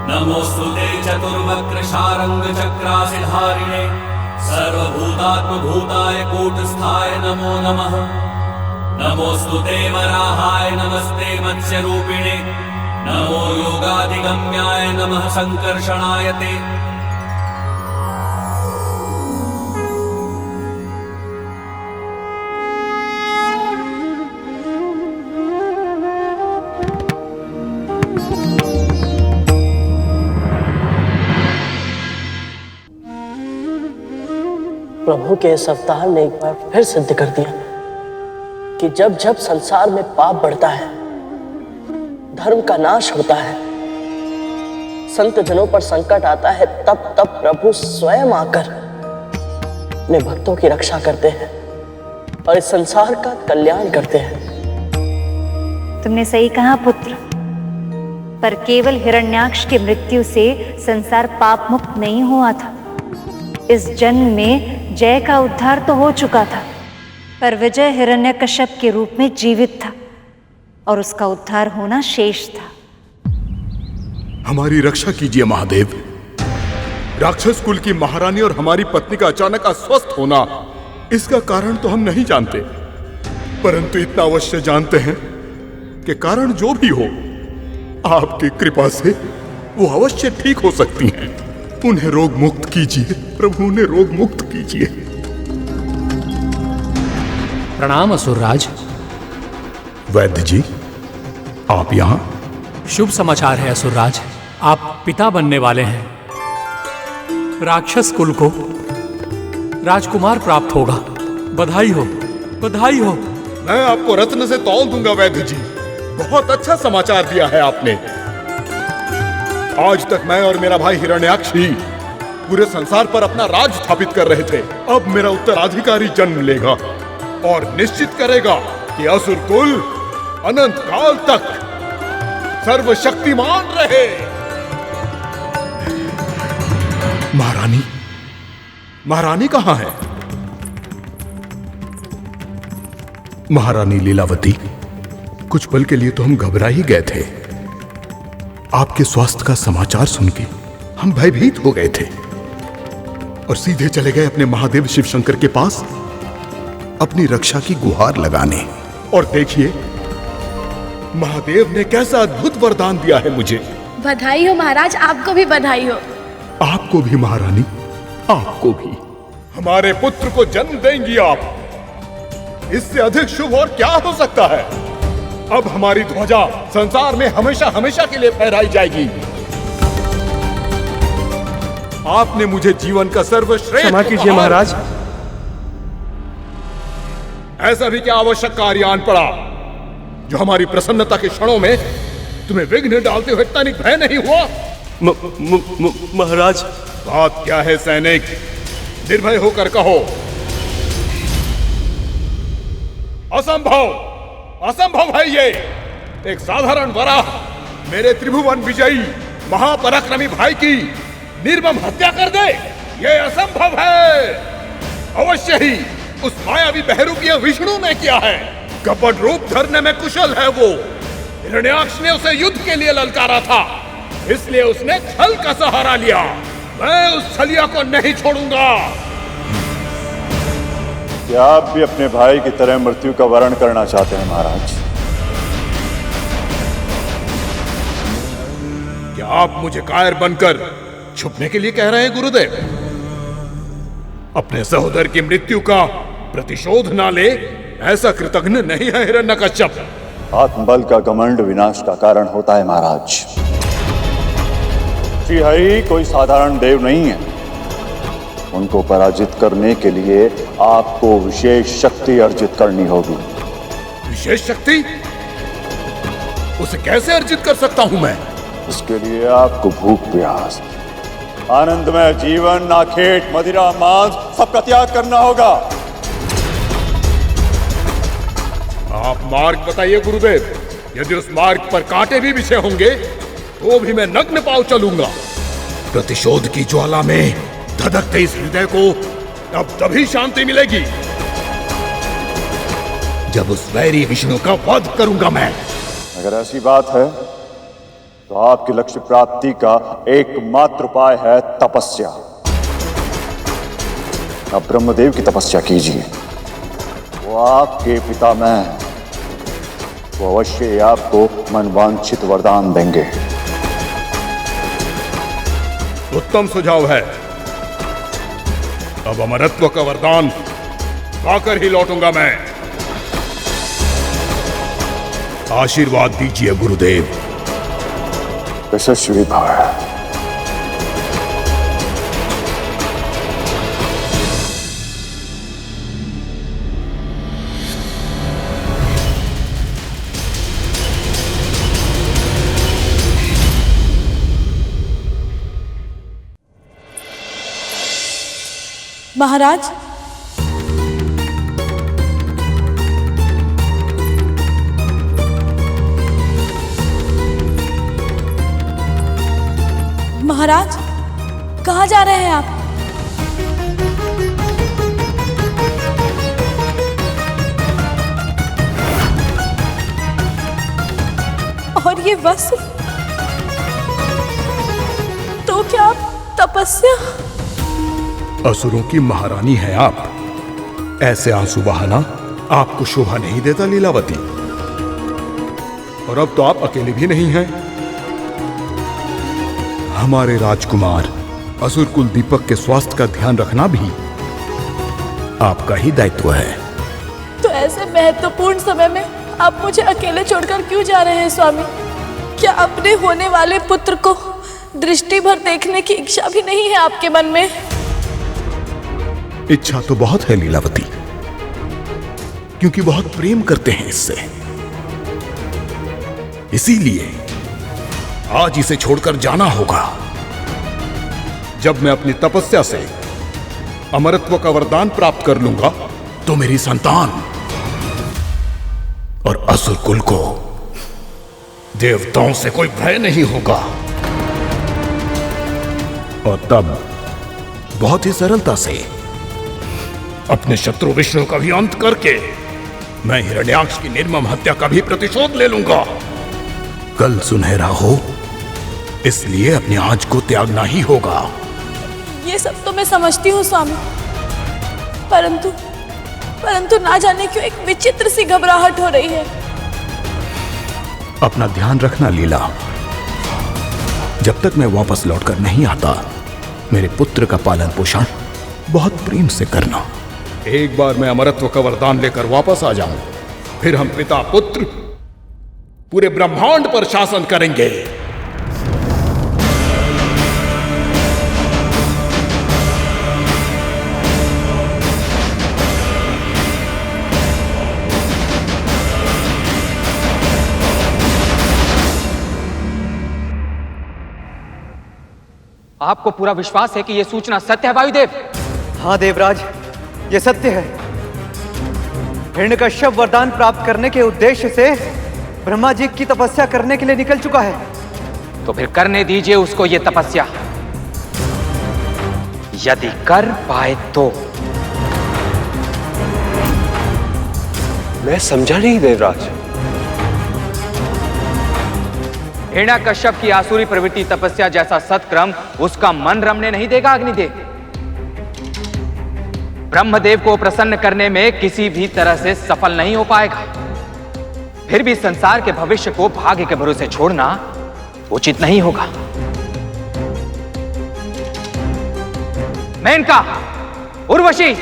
नमोस्तुते चतुर्वक्र शारंग चक्रासिधारिणे, सर्वभूतात्मभूताय कूटस्थाय नमो नमः। नमोस्तुते वराहाय नमस्ते मत्स्यरूपिणे, नमो योगाधिगम्याय नमः संकर्षणाय ते। प्रभु के इस अवतार ने एक बार फिर सिद्ध कर दिया कि जब जब संसार में पाप बढ़ता है, धर्म का नाश होता है, संत जनों पर संकट आता है, तब तब प्रभु स्वयं आकर अपने भक्तों की रक्षा करते हैं और इस संसार का कल्याण करते हैं। तुमने सही कहा पुत्र, पर केवल हिरण्याक्ष की मृत्यु से संसार पाप मुक्त नहीं हुआ था। इस जन्म में जय का उद्धार तो हो चुका था, पर विजय हिरण्यकश्यप के रूप में जीवित था और उसका उद्धार होना शेष था। हमारी रक्षा कीजिए महादेव। राक्षस कुल की महारानी और हमारी पत्नी का अचानक अस्वस्थ होना, इसका कारण तो हम नहीं जानते, परंतु इतना अवश्य जानते हैं कि कारण जो भी हो, आपकी कृपा से वो अवश्य ठीक हो सकती हैं। उन्हें रोग मुक्त कीजिए प्रभु, उन्हें रोग मुक्त कीजिए। प्रणाम असुरराज। वैद्य जी, आप यहाँ? शुभ समाचार है असुरराज, आप पिता बनने वाले हैं। राक्षस कुल को राजकुमार प्राप्त होगा। बधाई हो, बधाई हो। मैं आपको रत्न से तौल दूंगा वैद्य जी। बहुत अच्छा समाचार दिया है आपने। आज तक मैं और मेरा भाई हिरण्याक्ष ही पूरे संसार पर अपना राज स्थापित कर रहे थे। अब मेरा उत्तराधिकारी जन्म लेगा और निश्चित करेगा कि असुर कुल अनंत काल तक सर्वशक्तिमान रहे। महारानी, महारानी कहां है? महारानी लीलावती, कुछ पल के लिए तो हम घबरा ही गए थे। आपके स्वास्थ्य का समाचार सुन के हम भयभीत हो गए थे और सीधे चले गए अपने महादेव शिव शंकर के पास अपनी रक्षा की गुहार लगाने। और देखिए महादेव ने कैसा अद्भुत वरदान दिया है मुझे। बधाई हो महाराज, आपको भी बधाई हो। आपको भी महारानी, आपको भी। हमारे पुत्र को जन्म देंगी आप। इससे अधिक शुभ और क्या हो सकता है। अब हमारी ध्वजा संसार में हमेशा हमेशा के लिए फहराई जाएगी। आपने मुझे जीवन का सर्वश्रेष्ठ क्षमा कीजिए महाराज। ऐसा भी क्या आवश्यक कार्य आन पड़ा जो हमारी प्रसन्नता के क्षणों में तुम्हें विघ्न डालते हुए तनिक भय नहीं हुआ? महाराज। बात क्या है सैनिक? निर्भय होकर कहो। असंभव, असंभव है ये। एक साधारण वराह मेरे त्रिभुवन विजयी महापराक्रमी भाई की निर्मम हत्या कर दे, ये असंभव है। अवश्य ही उस मायावी बहरूपीय विष्णु ने किया है। कपट रूप धरने में कुशल है वो। हिरण्याक्ष ने उसे युद्ध के लिए ललकारा था, इसलिए उसने छल का सहारा लिया। मैं उस छलिया को नहीं छोड़ूंगा। क्या आप भी अपने भाई की तरह मृत्यु का वरण करना चाहते हैं महाराज? क्या आप मुझे कायर बनकर छुपने के लिए कह रहे हैं गुरुदेव? अपने सहोदर की मृत्यु का प्रतिशोध ना ले, ऐसा कृतघ्न नहीं है हिरण्यकश्यप। आत्मबल का घमंड विनाश का कारण होता है महाराज। श्री हरि कोई साधारण देव नहीं है। उनको पराजित करने के लिए आपको विशेष शक्ति अर्जित करनी होगी। विशेष शक्ति? उसे कैसे अर्जित कर सकता हूं मैं? इसके लिए आपको भूख प्यास, आनंदमय जीवन, नाखेट, मदिरा, मांस सबका त्याग करना होगा। आप मार्ग बताइए गुरुदेव। यदि उस मार्ग पर कांटे भी बिछे होंगे तो भी मैं नग्न पांव चलूंगा। प्रतिशोध की ज्वाला में धधकते इस हृदय को अब तभी शांति मिलेगी जब उस वैरी विष्णु का वध करूंगा मैं। अगर ऐसी बात है तो आपके लक्ष्य प्राप्ति का एकमात्र उपाय है तपस्या। आप ब्रह्मदेव की तपस्या कीजिए। वो आपके पिता मैं, वो अवश्य आपको मनवांछित वरदान देंगे। उत्तम सुझाव है। अब अमरत्व का वरदान पाकर ही लौटूंगा मैं। आशीर्वाद दीजिए गुरुदेव। यशस्वी भव। महाराज, महाराज, कहाँ जा रहे हैं आप? और ये वस्त्र, तो क्या आप तपस्या? असुरों की महारानी हैं आप। ऐसे आंसू बहाना आपको शोभा नहीं देता लीलावती। और अब तो आप अकेले भी नहीं हैं। हमारे राजकुमार असुर कुल दीपक के स्वास्थ्य का ध्यान रखना भी आपका ही दायित्व है। तो ऐसे महत्वपूर्ण समय में आप मुझे अकेले छोड़कर क्यों जा रहे हैं स्वामी? क्या अपने होने वाले पुत्र को दृष्टि भर देखने की इच्छा भी नहीं है आपके मन में? इच्छा तो बहुत है लीलावती, क्योंकि बहुत प्रेम करते हैं इससे। इसीलिए आज इसे छोड़कर जाना होगा। जब मैं अपनी तपस्या से अमरत्व का वरदान प्राप्त कर लूंगा तो मेरी संतान और असुर कुल को देवताओं से कोई भय नहीं होगा। और तब बहुत ही सरलता से अपने शत्रु विष्णु का भी अंत करके मैं हिरण्याक्ष की निर्मम हत्या का भी प्रतिशोध ले लूंगा। कल सुनहरा हो, इसलिए अपनी आँच को त्यागना ही होगा। ये सब तो मैं समझती हूँ स्वामी, परंतु ना जाने क्यों एक विचित्र सी घबराहट हो रही है। अपना ध्यान रखना लीला। जब तक मैं वापस लौटकर नहीं आता, मेरे पुत्र का पालन पोषण बहुत प्रेम से करना। एक बार मैं अमरत्व का वरदान लेकर वापस आ जाऊं, फिर हम पिता पुत्र पूरे ब्रह्मांड पर शासन करेंगे। आपको पूरा विश्वास है कि यह सूचना सत्य है वायुदेव? हाँ देवराज, ये सत्य है। हिरण्यकश्यप वरदान प्राप्त करने के उद्देश्य से ब्रह्मा जी की तपस्या करने के लिए निकल चुका है। तो फिर करने दीजिए उसको ये तपस्या, यदि कर पाए तो। मैं समझा नहीं देवराज। हिरण्यकश्यप की आसुरी प्रवृत्ति तपस्या जैसा सत्क्रम उसका मन रमने नहीं देगा अग्निदेव। ब्रह्मदेव को प्रसन्न करने में किसी भी तरह से सफल नहीं हो पाएगा। फिर भी संसार के भविष्य को भाग्य के भरोसे छोड़ना उचित नहीं होगा। मेनका, उर्वशी,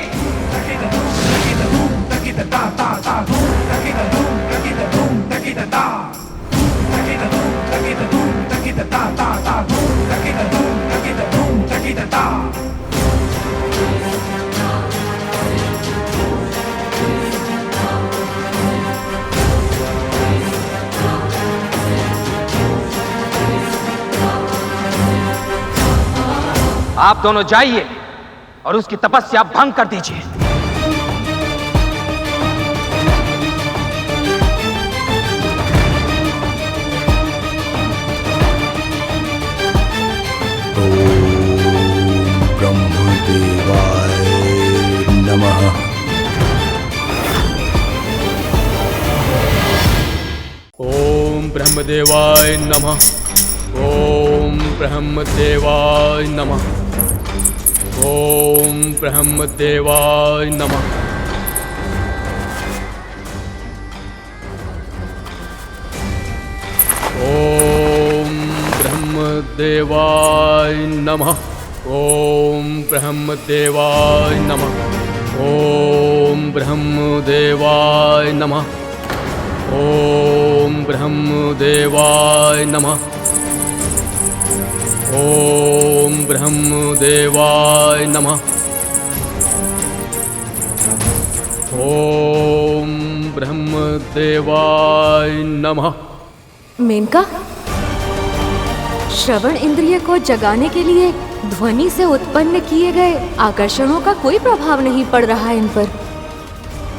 आप दोनों जाइए और उसकी तपस्या भंग कर दीजिए। ब्रह्मदेवाय नमः। ओम ब्रह्मदेवाय नमः। ओम ब्रह्मदेवाय नमः। ओम ब्रह्मदेवाय नमः। ओम ब्रह्मदेवाय नमः। ओम ब्रह्मदेवाय नमः। ओम ब्रह्मदेवाय नमः। ओम ब्रह्मदेवाय नमः। ओम ब्रह्मदेवाय नमः। ओम ब्रह्मदेवाय नमः। मेनका, श्रवण इंद्रिय को जगाने के लिए ध्वनि से उत्पन्न किए गए आकर्षणों का कोई प्रभाव नहीं पड़ रहा इन पर।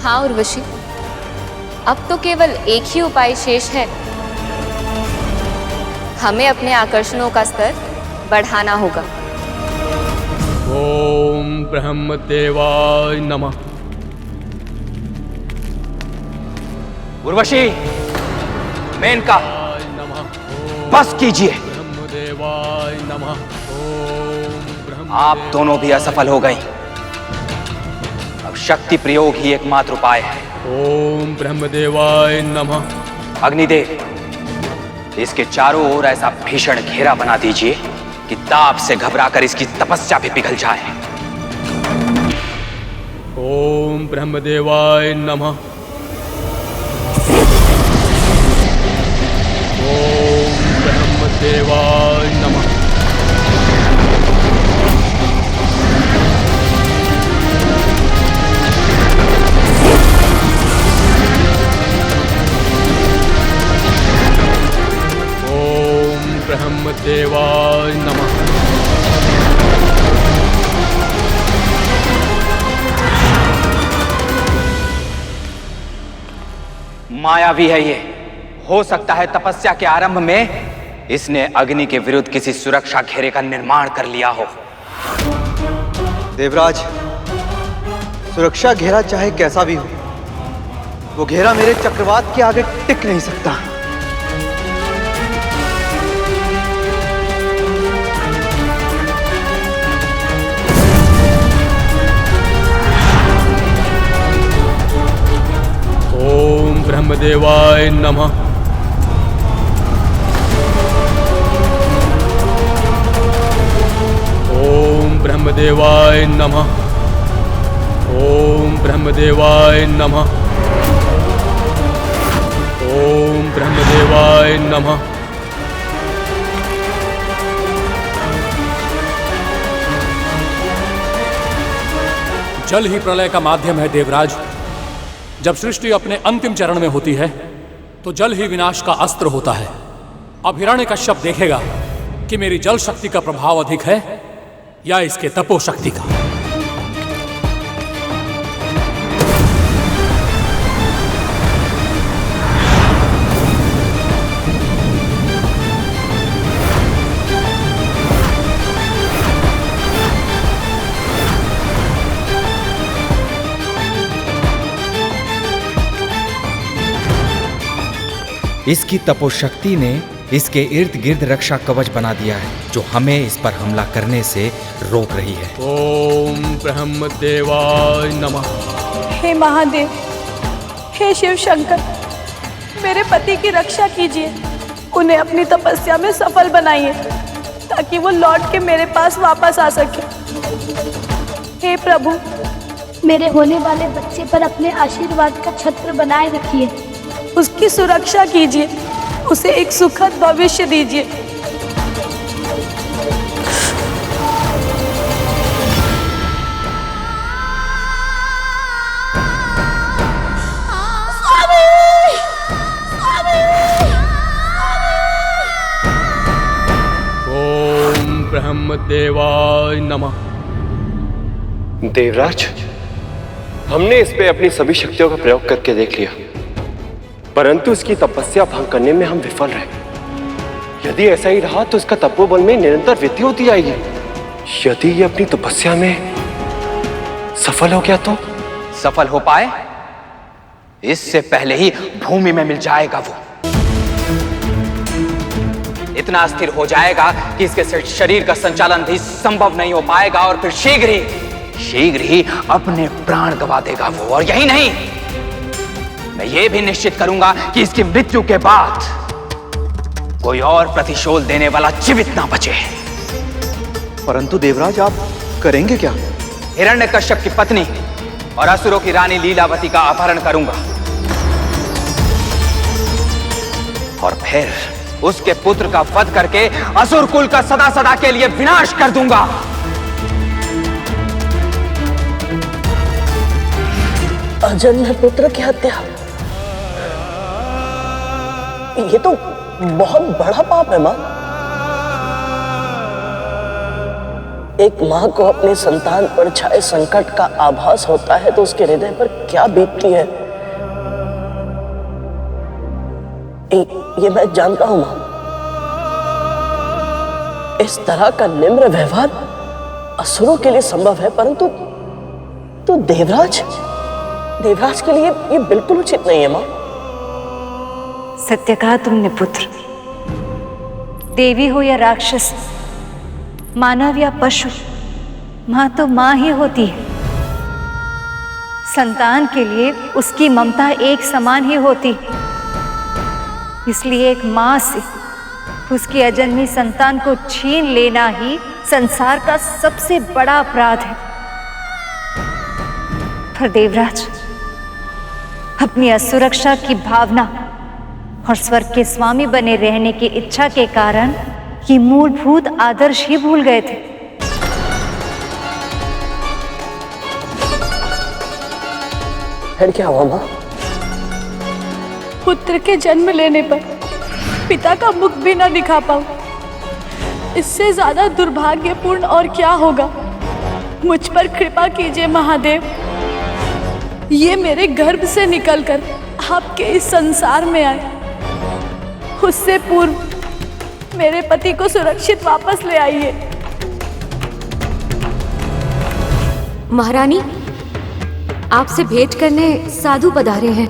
हाँ उर्वशी, अब तो केवल एक ही उपाय शेष है। हमें अपने आकर्षणों का स्तर बढ़ाना होगा। ओम ब्रह्मदेवाय नमः। उर्वशी, मेनका, बस कीजिए। ब्रह्मदेवाय नमः। आप दोनों भी असफल हो गई। अब शक्ति प्रयोग ही एकमात्र उपाय है। ओम ब्रह्मदेवाय नमः। अग्निदेव, इसके चारों ओर ऐसा भीषण घेरा बना दीजिए कि ताप से घबराकर इसकी तपस्या भी पिघल जाए। ओम ब्रह्मदेवाय नमः। ओम ब्रह्मदेवाय नमः। ब्रह्मदेवाय नमः। मायावी है ये। हो सकता है तपस्या के आरंभ में इसने अग्नि के विरुद्ध किसी सुरक्षा घेरे का निर्माण कर लिया हो। देवराज, सुरक्षा घेरा चाहे कैसा भी हो, वो घेरा मेरे चक्रवात के आगे टिक नहीं सकता। ओम ब्रह्मदेवाय नमः। ओम ब्रह्मदेवाय नमः। ओम ब्रह्मदेवाय नमः। ओम ब्रह्मदेवाय नमः। जल ही प्रलय का माध्यम है देवराज। जब सृष्टि अपने अंतिम चरण में होती है तो जल ही विनाश का अस्त्र होता है। अब हिरण्यकश्यप देखेगा कि मेरी जल शक्ति का प्रभाव अधिक है या इसके तपो शक्ति का। इसकी तपोशक्ति ने इसके इर्द गिर्द रक्षा कवच बना दिया है जो हमें इस पर हमला करने से रोक रही है। ओम ब्रह्मदेवाय नमः। हे महादेव, हे शिव शंकर, मेरे पति की रक्षा कीजिए। उन्हें अपनी तपस्या में सफल बनाइए ताकि वो लौट के मेरे पास वापस आ सके। हे प्रभु, मेरे होने वाले बच्चे पर अपने आशीर्वाद का छत्र बनाए रखिए। उसकी सुरक्षा कीजिए, उसे एक सुखद भविष्य दीजिए। ओम ब्रह्मदेवाय नमः। देवराज, हमने इस पे अपनी सभी शक्तियों का प्रयोग करके देख लिया, परंतु इसकी तपस्या भंग करने में हम विफल रहे। यदि ऐसा ही रहा तो इसका तपोबल में निरंतर वृद्धि होती जाएगी। यदि ये अपनी तपस्या में सफल हो गया तो? सफल हो पाए इससे पहले ही भूमि में मिल जाएगा वो। इतना अस्थिर हो जाएगा कि इसके शरीर का संचालन भी संभव नहीं हो पाएगा और फिर शीघ्र ही अपने प्राण गंवा देगा वो। और यही नहीं, मैं ये भी निश्चित करूंगा कि इसकी मृत्यु के बाद कोई और प्रतिशोध देने वाला जीवित ना बचे। परंतु देवराज, आप करेंगे क्या? हिरण्यकश्यप की पत्नी और असुरों की रानी लीलावती का अपहरण करूंगा और फिर उसके पुत्र का वध करके असुर कुल का सदा सदा के लिए विनाश कर दूंगा। अजन्य पुत्र की हत्या, ये तो बहुत बड़ा पाप है मां। एक माँ को अपने संतान पर छाए संकट का आभास होता है तो उसके हृदय पर क्या बीतती है, ये मैं जानता हूं माँ। इस तरह का निम्र व्यवहार असुरों के लिए संभव है, परंतु तो देवराज के लिए ये बिल्कुल उचित नहीं है माँ। सत्य कहा तुमने पुत्र। देवी हो या राक्षस, मानव या पशु, माँ तो माँ ही होती है। संतान के लिए उसकी ममता एक समान ही होती है। इसलिए एक माँ से उसकी अजन्मी संतान को छीन लेना ही संसार का सबसे बड़ा अपराध है। पर देवराज अपनी असुरक्षा की भावना और स्वर्ग के स्वामी बने रहने की इच्छा के कारण ये मूलभूत आदर्श ही भूल गए थे। फिर क्या हुआ माँ? पुत्र के जन्म लेने पर पिता का मुख भी ना दिखा पाऊं, इससे ज्यादा दुर्भाग्यपूर्ण और क्या होगा। मुझ पर कृपा कीजिए महादेव। ये मेरे गर्भ से निकलकर आपके इस संसार में आए, उससे पूर्व मेरे पति को सुरक्षित वापस ले आइए। महारानी, आपसे भेंट करने साधु पधारे हैं।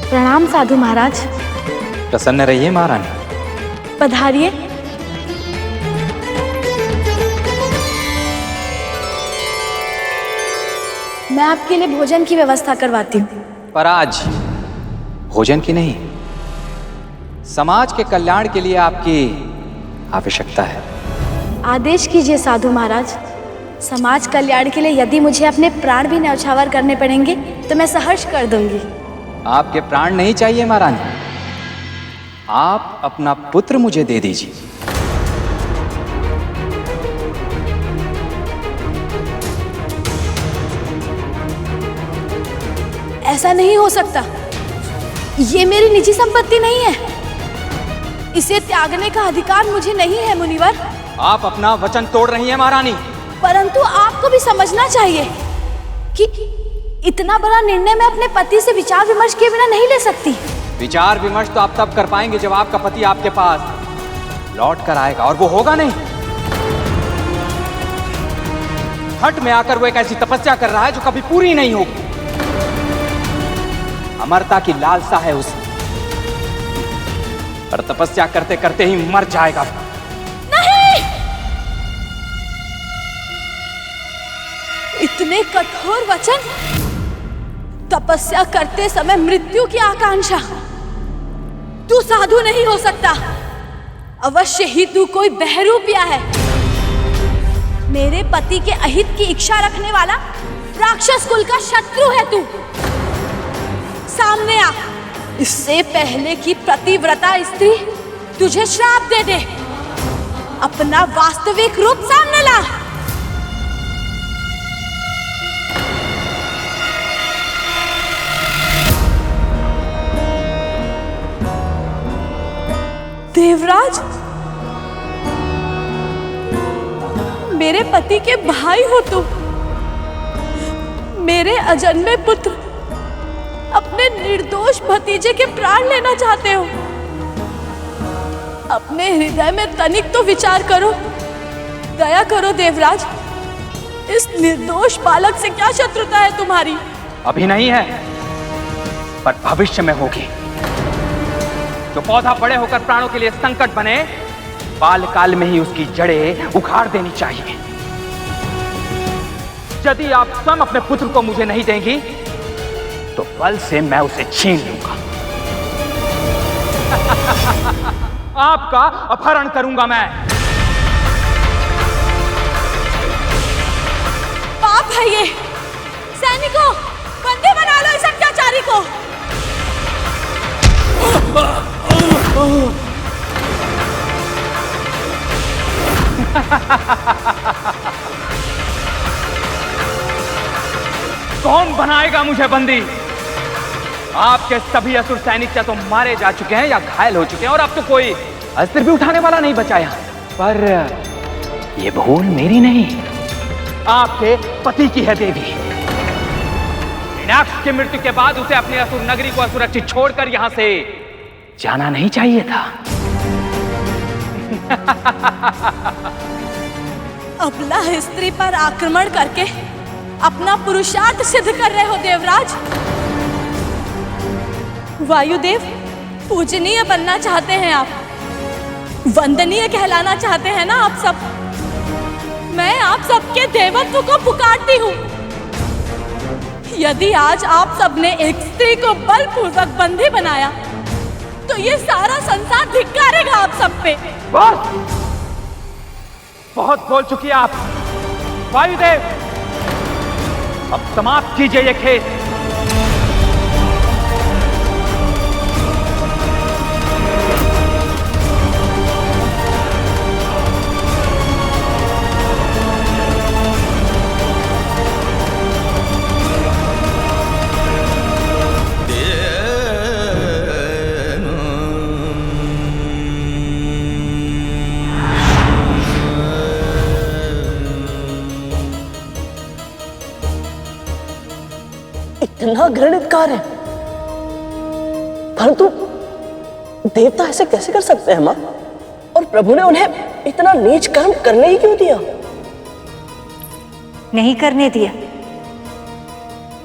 प्रणाम साधु महाराज। प्रसन्न रहिए महारानी। पधारिए। मैं आपके लिए भोजन की व्यवस्था करवाती हूँ। पर आज भोजन की नहीं, समाज के कल्याण के लिए आपकी आवश्यकता है। आदेश कीजिए साधु महाराज। समाज कल्याण के लिए यदि मुझे अपने प्राण भी न्यौछावर करने पड़ेंगे तो मैं सहर्ष कर दूंगी। आपके प्राण नहीं चाहिए महारानी, आप अपना पुत्र मुझे दे दीजिए। ऐसा नहीं हो सकता, ये मेरी निजी संपत्ति नहीं है। इसे त्यागने का अधिकार मुझे नहीं है मुनिवर। आप अपना वचन तोड़ रही हैं महारानी। परंतु आपको भी समझना चाहिए कि इतना बड़ा निर्णय मैं अपने पति से विचार विमर्श किए बिना नहीं ले सकती। विचार विमर्श तो आप तब कर पाएंगे जब आपका पति आपके पास लौट कर आएगा, और वो होगा नहीं। हट में आकर वो एक ऐसी तपस्या कर रहा है जो कभी पूरी नहीं होगी। अमरता की लालसा है उसे, पर तपस्या करते करते ही मर जाएगा। नहीं! इतने कठोर वचन, तपस्या करते समय मृत्यु की आकांक्षा। तू साधु नहीं हो सकता। अवश्य ही तू कोई बहरूपिया है। मेरे पति के अहित की इच्छा रखने वाला राक्षस कुल का शत्रु है तू। सामने आ, इससे पहले कि प्रतिव्रता स्त्री तुझे श्राप दे दे। अपना वास्तविक रूप सामने ला। देवराज, मेरे पति के भाई हो तुम। मेरे अजन्मे पुत्र, अपने निर्दोष भतीजे के प्राण लेना चाहते हो। अपने हृदय में तनिक तो विचार करो, दया करो देवराज। इस निर्दोष बालक से क्या शत्रुता है तुम्हारी? अभी नहीं है, पर भविष्य में होगी। जो पौधा बड़े होकर प्राणों के लिए संकट बने, बालकाल में ही उसकी जड़ें उखाड़ देनी चाहिए। यदि आप स्वयं अपने पुत्र को मुझे नहीं देंगी तो बल से मैं उसे छीन लूंगा। आपका अपहरण करूंगा मैं। पाप है ये। सैनिकों, बंदी बना लो इस अत्याचारी को। बनाएगा मुझे बंदी। आपके सभी असुर सैनिक या तो मारे जा चुके हैं या घायल हो चुके हैं और अब तो कोई अस्त्र भी उठाने वाला नहीं बचा यहाँ। पर ये भूल मेरी नहीं, आपके पति की है देवी। मीनाक्ष की मृत्यु के बाद उसे अपनी असुर नगरी को असुरक्षित छोड़कर यहां से जाना नहीं चाहिए था। अबला स्त्री पर आक्रमण करके अपना पुरुषार्थ सिद्ध कर रहे हो देवराज। वायुदेव, पूजनीय बनना चाहते हैं आप, वंदनीय कहलाना चाहते हैं ना आप सब। मैं आप सबके देवत्व को पुकारती हूँ। यदि आज आप सबने एक स्त्री को बलपूर्वक बंदी बनाया तो ये सारा संसार धिक्कारेगा आप सब पे। बस, बहुत बोल चुकी आप। वायुदेव, अब समाप्त कीजिए ये खेल। इतना घृणित कार्य, परंतु देवता ऐसे कैसे कर सकते हैं मां? और प्रभु ने उन्हें इतना नीच कर्म करने ही क्यों दिया? नहीं करने दिया।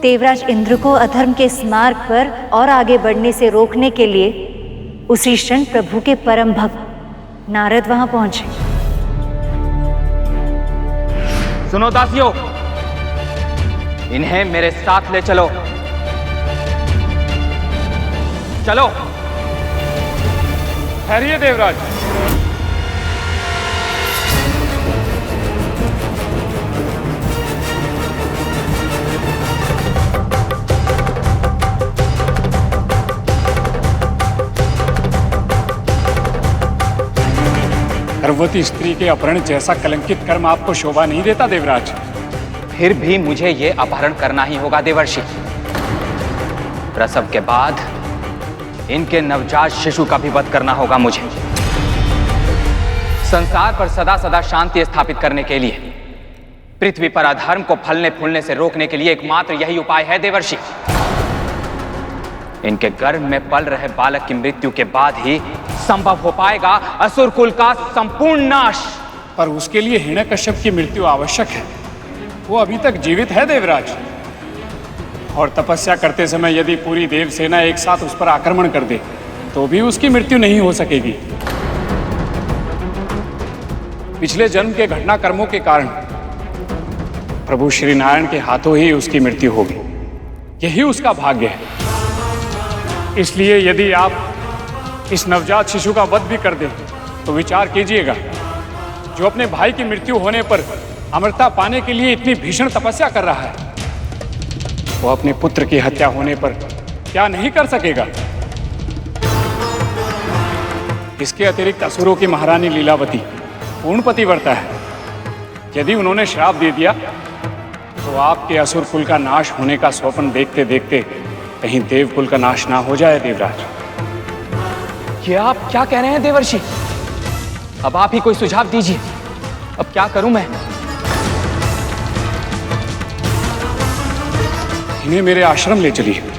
देवराज इंद्र को अधर्म के इस मार्ग पर और आगे बढ़ने से रोकने के लिए उसी क्षण प्रभु के परम भक्त नारद वहां पहुंचे। सुनो दासियों, इन्हें मेरे साथ ले चलो। चलो। ठहरिए देवराज। गर्भवती स्त्री के अपहरण जैसा कलंकित कर्म आपको शोभा नहीं देता देवराज? फिर भी मुझे ये अपहरण करना ही होगा देवर्षि। प्रसव के बाद इनके नवजात शिशु का भी वध करना होगा मुझे। संसार पर सदा सदा शांति स्थापित करने के लिए, पृथ्वी पर अधर्म को फलने फूलने से रोकने के लिए एकमात्र यही उपाय है देवर्षि। इनके गर्भ में पल रहे बालक की मृत्यु के बाद ही संभव हो पाएगा असुर कुल का संपूर्ण नाश। पर उसके लिए हिरण्यकश्यप की मृत्यु आवश्यक है। वो अभी तक जीवित है देवराज, और तपस्या करते समय यदि पूरी देव सेना एक साथ उस पर आक्रमण कर दे तो भी उसकी मृत्यु नहीं हो सकेगी। पिछले जन्म के घटनाक्रमों के कारण प्रभु श्री नारायण के हाथों ही उसकी मृत्यु होगी। यही उसका भाग्य है। इसलिए यदि आप इस नवजात शिशु का वध भी कर दें तो विचार कीजिएगा, जो अपने भाई की मृत्यु होने पर अमरता पाने के लिए इतनी भीषण तपस्या कर रहा है, वो अपने पुत्र की हत्या होने पर क्या नहीं कर सकेगा? इसके अतिरिक्त असुरों की महारानी लीलावती पूर्ण पतिव्रता है। यदि उन्होंने श्राप दे दिया तो आपके असुर कुल का नाश होने का स्वप्न देखते देखते कहीं देव कुल का नाश ना हो जाए देवराज। ये आप क्या कह रहे हैं देवर्षि? अब आप ही कोई सुझाव दीजिए। अब क्या करूं मैं? इन्हें मेरे आश्रम ले चलिए।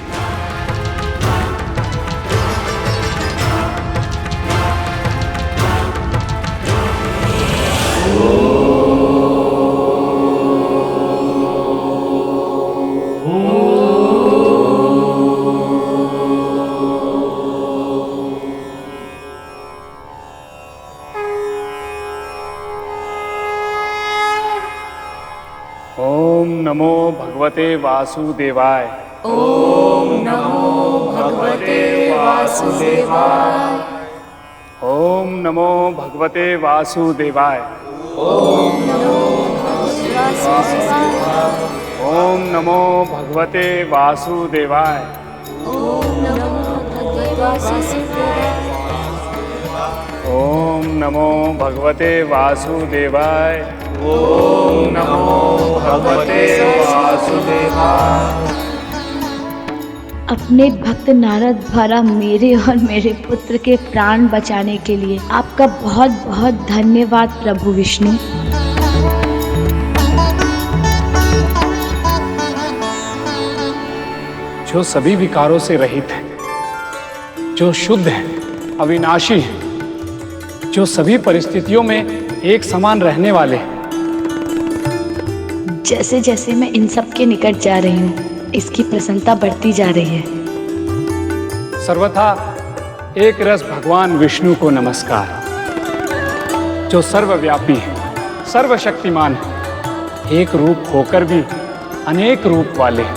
ओम नमो भगवते वासुदेवाय। ओम नमो भगवते वासुदेवाय। ओम नमो भगवते वासुदेवाय। ओम नमो भगवते वासुदेवाय। ओम नमो भगवते वासुदेवाय। ओम नमो भगवते वासुदेवाय। ओम नमो भगवते वासुदेवाय। ओम नमो भगवते वासुदेवाय। अपने भक्त नारद द्वारा मेरे और मेरे पुत्र के प्राण बचाने के लिए आपका बहुत बहुत धन्यवाद प्रभु विष्णु। जो सभी विकारों से रहित है, जो शुद्ध है, अविनाशी है, जो सभी परिस्थितियों में एक समान रहने वाले हैं। जैसे जैसे मैं इन सब के निकट जा रही हूँ, इसकी प्रसन्नता बढ़ती जा रही है। सर्वथा एक रस भगवान विष्णु को नमस्कार, जो सर्वव्यापी है, सर्वशक्तिमान है, एक रूप होकर भी अनेक रूप वाले हैं,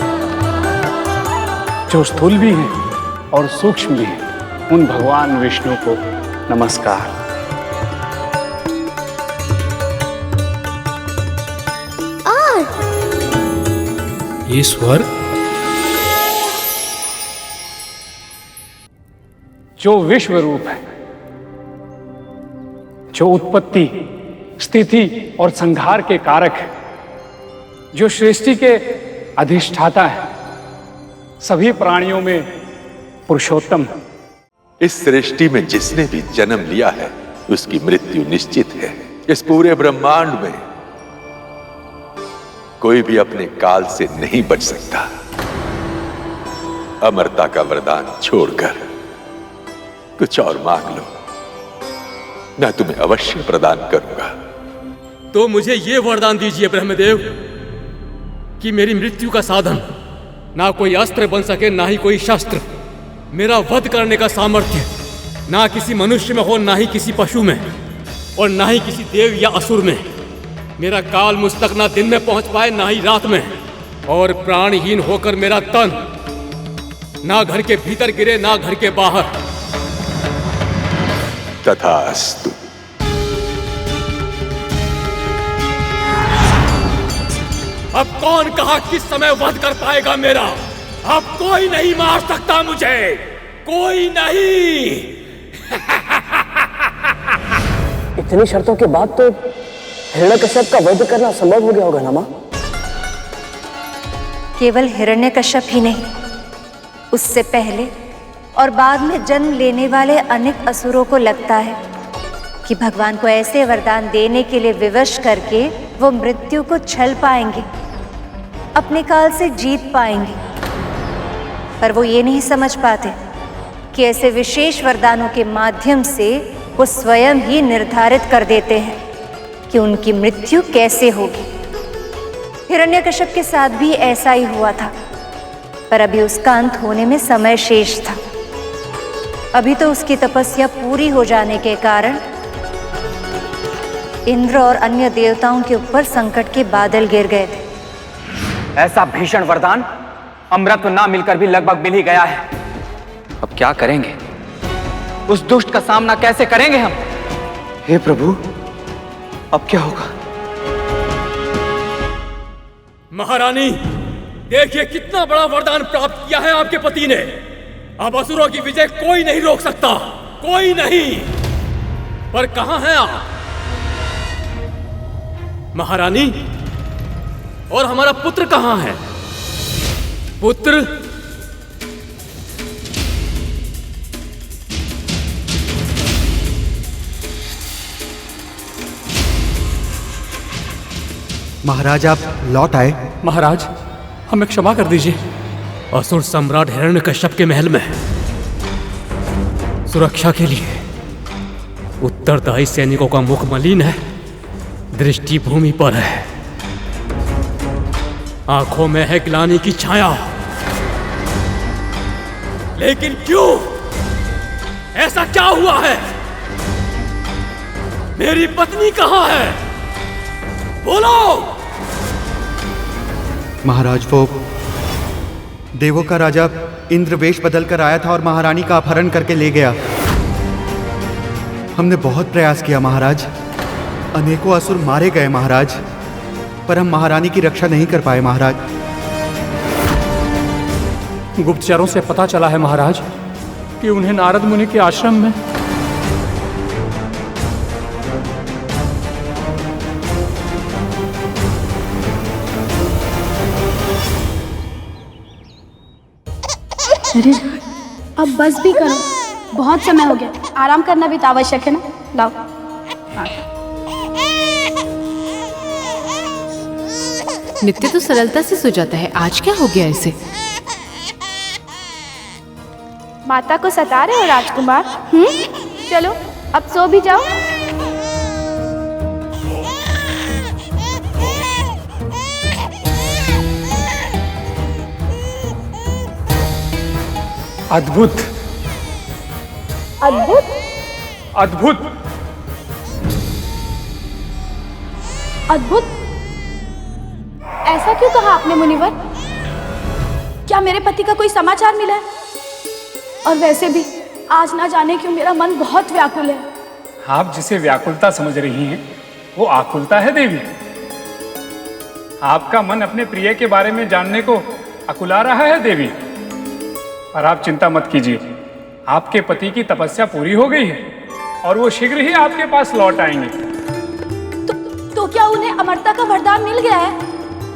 जो स्थूल भी हैं और सूक्ष्म भी हैं, उन भगवान विष्णु को नमस्कार। ईश्वर, जो विश्व रूप है, जो उत्पत्ति, स्थिति और संहार के कारक है, जो सृष्टि के अधिष्ठाता है, सभी प्राणियों में पुरुषोत्तम है। इस सृष्टि में जिसने भी जन्म लिया है उसकी मृत्यु निश्चित है। इस पूरे ब्रह्मांड में कोई भी अपने काल से नहीं बच सकता। अमरता का वरदान छोड़कर कुछ और मांग लो, मैं तुम्हें अवश्य प्रदान करूंगा। तो मुझे ये वरदान दीजिए ब्रह्मदेव कि मेरी मृत्यु का साधन ना कोई अस्त्र बन सके, ना ही कोई शस्त्र। मेरा वध करने का सामर्थ्य ना किसी मनुष्य में हो, ना ही किसी पशु में, और ना ही किसी देव या असुर में। मेरा काल मुझ तक ना दिन में पहुंच पाए, ना ही रात में, और प्राणहीन होकर मेरा तन ना घर के भीतर गिरे, ना घर के बाहर। तथास्तु। अब कौन कहा किस समय वध कर पाएगा मेरा? अब कोई नहीं मार सकता मुझे, कोई नहीं। इतनी शर्तों के बाद तो हिरण्यकश्यप का वध करना संभव हो गया होगा ना माँ? केवल हिरण्यकश्यप ही नहीं, उससे पहले और बाद में जन्म लेने वाले अनेक असुरों को लगता है कि भगवान को ऐसे वरदान देने के लिए विवश करके वो मृत्यु को छल पाएंगे, अपने काल से जीत पाएंगे। पर वो ये नहीं समझ पाते कि ऐसे विशेष वरदानों के माध्यम से वो स्वयं ही निर्धारित कर देते हैं कि उनकी मृत्यु कैसे होगी। हिरण्यकश्यप के साथ भी ऐसा ही हुआ था, पर अभी उसका अंत होने में समय शेष था। अभी तो उसकी तपस्या पूरी हो जाने के कारण इंद्र और अन्य देवताओं के ऊपर संकट के बादल गिर गए थे। ऐसा भीषण वरदान अमृत ना मिलकर भी लगभग मिल ही गया है। अब क्या करेंगे? उस दुष्ट का सामना कैसे करेंगे हम? हे प्रभु, अब क्या होगा? महारानी, देखिए कितना बड़ा वरदान प्राप्त किया है आपके पति ने। अब असुरों की विजय कोई नहीं रोक सकता, कोई नहीं। पर कहां हैं आप महारानी? और हमारा पुत्र कहां है? पुत्र, महाराज आप लौट आए। महाराज हमें क्षमा कर दीजिए। असुर सम्राट हिरण्यकश्यप के महल में सुरक्षा के लिए उत्तरदायी सैनिकों का मुख मलिन है, दृष्टि भूमि पर है, आंखों में है ग्लानि की छाया। लेकिन क्यों? ऐसा क्या हुआ है? मेरी पत्नी कहां है? बोलो। महाराज वो देवों का राजा इंद्र वेश बदल कर आया था और महारानी का अपहरण करके ले गया। हमने बहुत प्रयास किया महाराज, अनेकों असुर मारे गए महाराज, पर हम महारानी की रक्षा नहीं कर पाए महाराज। गुप्तचरों से पता चला है महाराज कि उन्हें नारद मुनि के आश्रम में शरीर, अब बस भी करो, बहुत समय हो गया, आराम करना भी तो आवश्यक है ना। लाओ। हाँ। नित्य तो सरलता से सो जाता है, आज क्या हो गया इसे? माता को सता रहे हो राजकुमार? चलो अब सो भी जाओ। अद्भुत अद्भुत अद्भुत अद्भुत, ऐसा क्यों कहा आपने मुनिवर? क्या मेरे पति का कोई समाचार मिला है? और वैसे भी आज ना जाने क्यों मेरा मन बहुत व्याकुल है। आप जिसे व्याकुलता समझ रही हैं वो आकुलता है देवी। आपका मन अपने प्रिय के बारे में जानने को अकुला रहा है देवी। पर आप चिंता मत कीजिए, आपके पति की तपस्या पूरी हो गई है और वो शीघ्र ही आपके पास लौट आएंगे। तो क्या उन्हें अमरता का वरदान मिल गया है?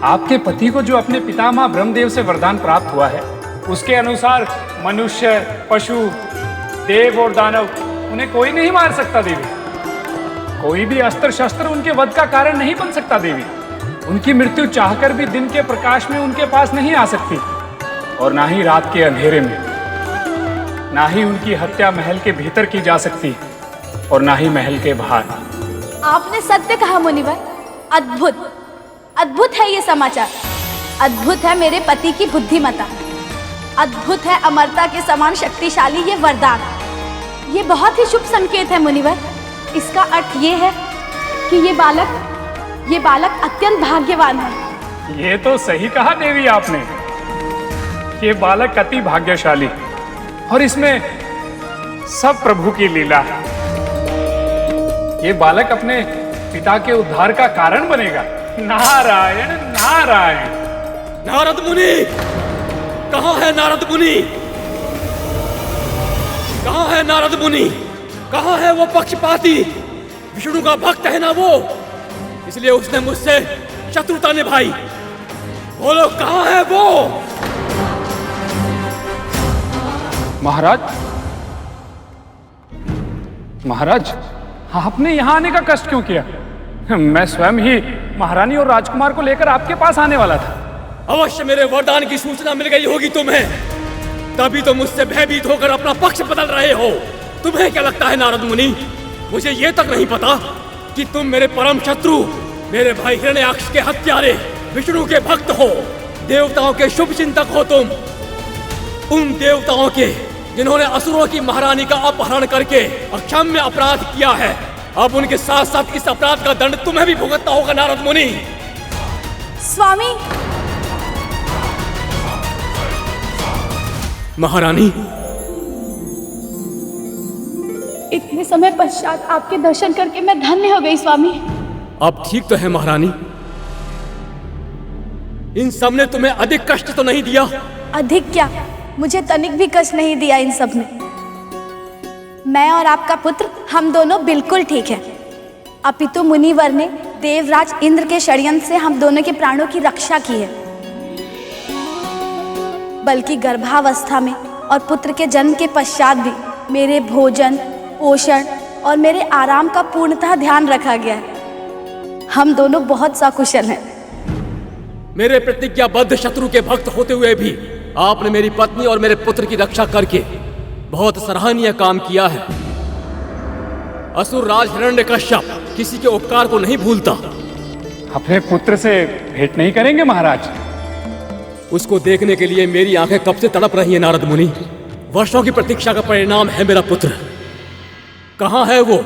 आपके पति को जो अपने पितामह ब्रह्मदेव से वरदान प्राप्त हुआ है उसके अनुसार मनुष्य, पशु, देव और दानव उन्हें कोई नहीं मार सकता देवी। कोई भी अस्त्र शस्त्र उनके वध का कारण नहीं बन सकता देवी। उनकी मृत्यु चाहकर भी दिन के प्रकाश में उनके पास नहीं आ सकती और ना ही रात के अंधेरे में। ना ही उनकी हत्या महल के भीतर की जा सकती और ना ही महल के बाहर। आपने सत्य कहा मुनिवर। अद्भुत अद्भुत है ये समाचार। अद्भुत है मेरे पति की बुद्धिमत्ता। अद्भुत है अमरता के समान शक्तिशाली ये वरदान। ये बहुत ही शुभ संकेत है मुनिवर। इसका अर्थ ये है कि ये बालक अत्यंत भाग्यवान है। ये तो सही कहा देवी आपने। ये बालक अति भाग्यशाली और इसमें सब प्रभु की लीला है। ये बालक अपने पिता के उद्धार का कारण बनेगा। नारायण नारायण। नारद मुनि, कहाँ है नारद मुनि? कहाँ है नारद मुनि? कहाँ है वो पक्षपाती? विष्णु का भक्त है ना वो, इसलिए उसने मुझसे शत्रुता निभाई। बोलो कहाँ है वो? महाराज, आपने यहाँ आने का कष्ट क्यों किया? मैं स्वयं ही महारानी और राजकुमार को लेकर आपके पास आने वाला था। अवश्य मेरे वरदान की सूचना मिल गई होगी तुम्हें, तभी तो मुझसे भयभीत होकर अपना पक्ष बदल रहे हो। तुम्हें क्या लगता है नारद मुनि, मुझे ये तक नहीं पता कि तुम मेरे परम शत्रु, मेरे भाई हिरण्याक्ष के हत्यारे, विष्णु के भक्त हो, देवताओं के शुभ चिंतक हो तुम। उन देवताओं के जिन्होंने असुरों की महारानी का अपहरण करके अक्षम्य अपराध किया है, अब उनके साथ साथ इस अपराध का दंड तुम्हें भी भुगतना होगा नारद मुनि। स्वामी। महारानी, इतने समय पश्चात आपके दर्शन करके मैं धन्य हो गई स्वामी। अब ठीक तो है महारानी? इन सब ने तुम्हें अधिक कष्ट तो नहीं दिया? अधिक क्या, मुझे तनिक भी कष्ट नहीं दिया इन सब ने। मैं और आपका पुत्र, हम दोनों बिल्कुल ठीक हैं। अपितु मुनिवर ने देवराज इंद्र के षड्यंत्र से हम दोनों के प्राणों की रक्षा की है। बल्कि गर्भावस्था में और पुत्र के जन्म के पश्चात भी मेरे भोजन, पोषण और मेरे आराम का पूर्णतः ध्यान रखा गया है। हम दोनों बहुत सकुशल हैं। मेरे प्रतिज्ञाबद्ध शत्रु के भक्त होते हुए भी आपने मेरी पत्नी और मेरे पुत्र की रक्षा करके बहुत सराहनीय काम किया है। असुर राज हिरण्यकश्यप किसी के उपकार को नहीं भूलता। अपने पुत्र से भेंट नहीं करेंगे महाराज? उसको देखने के लिए मेरी आंखें कब से तड़प रही हैं नारद मुनि। वर्षों की प्रतीक्षा का परिणाम है मेरा पुत्र। कहाँ है वो?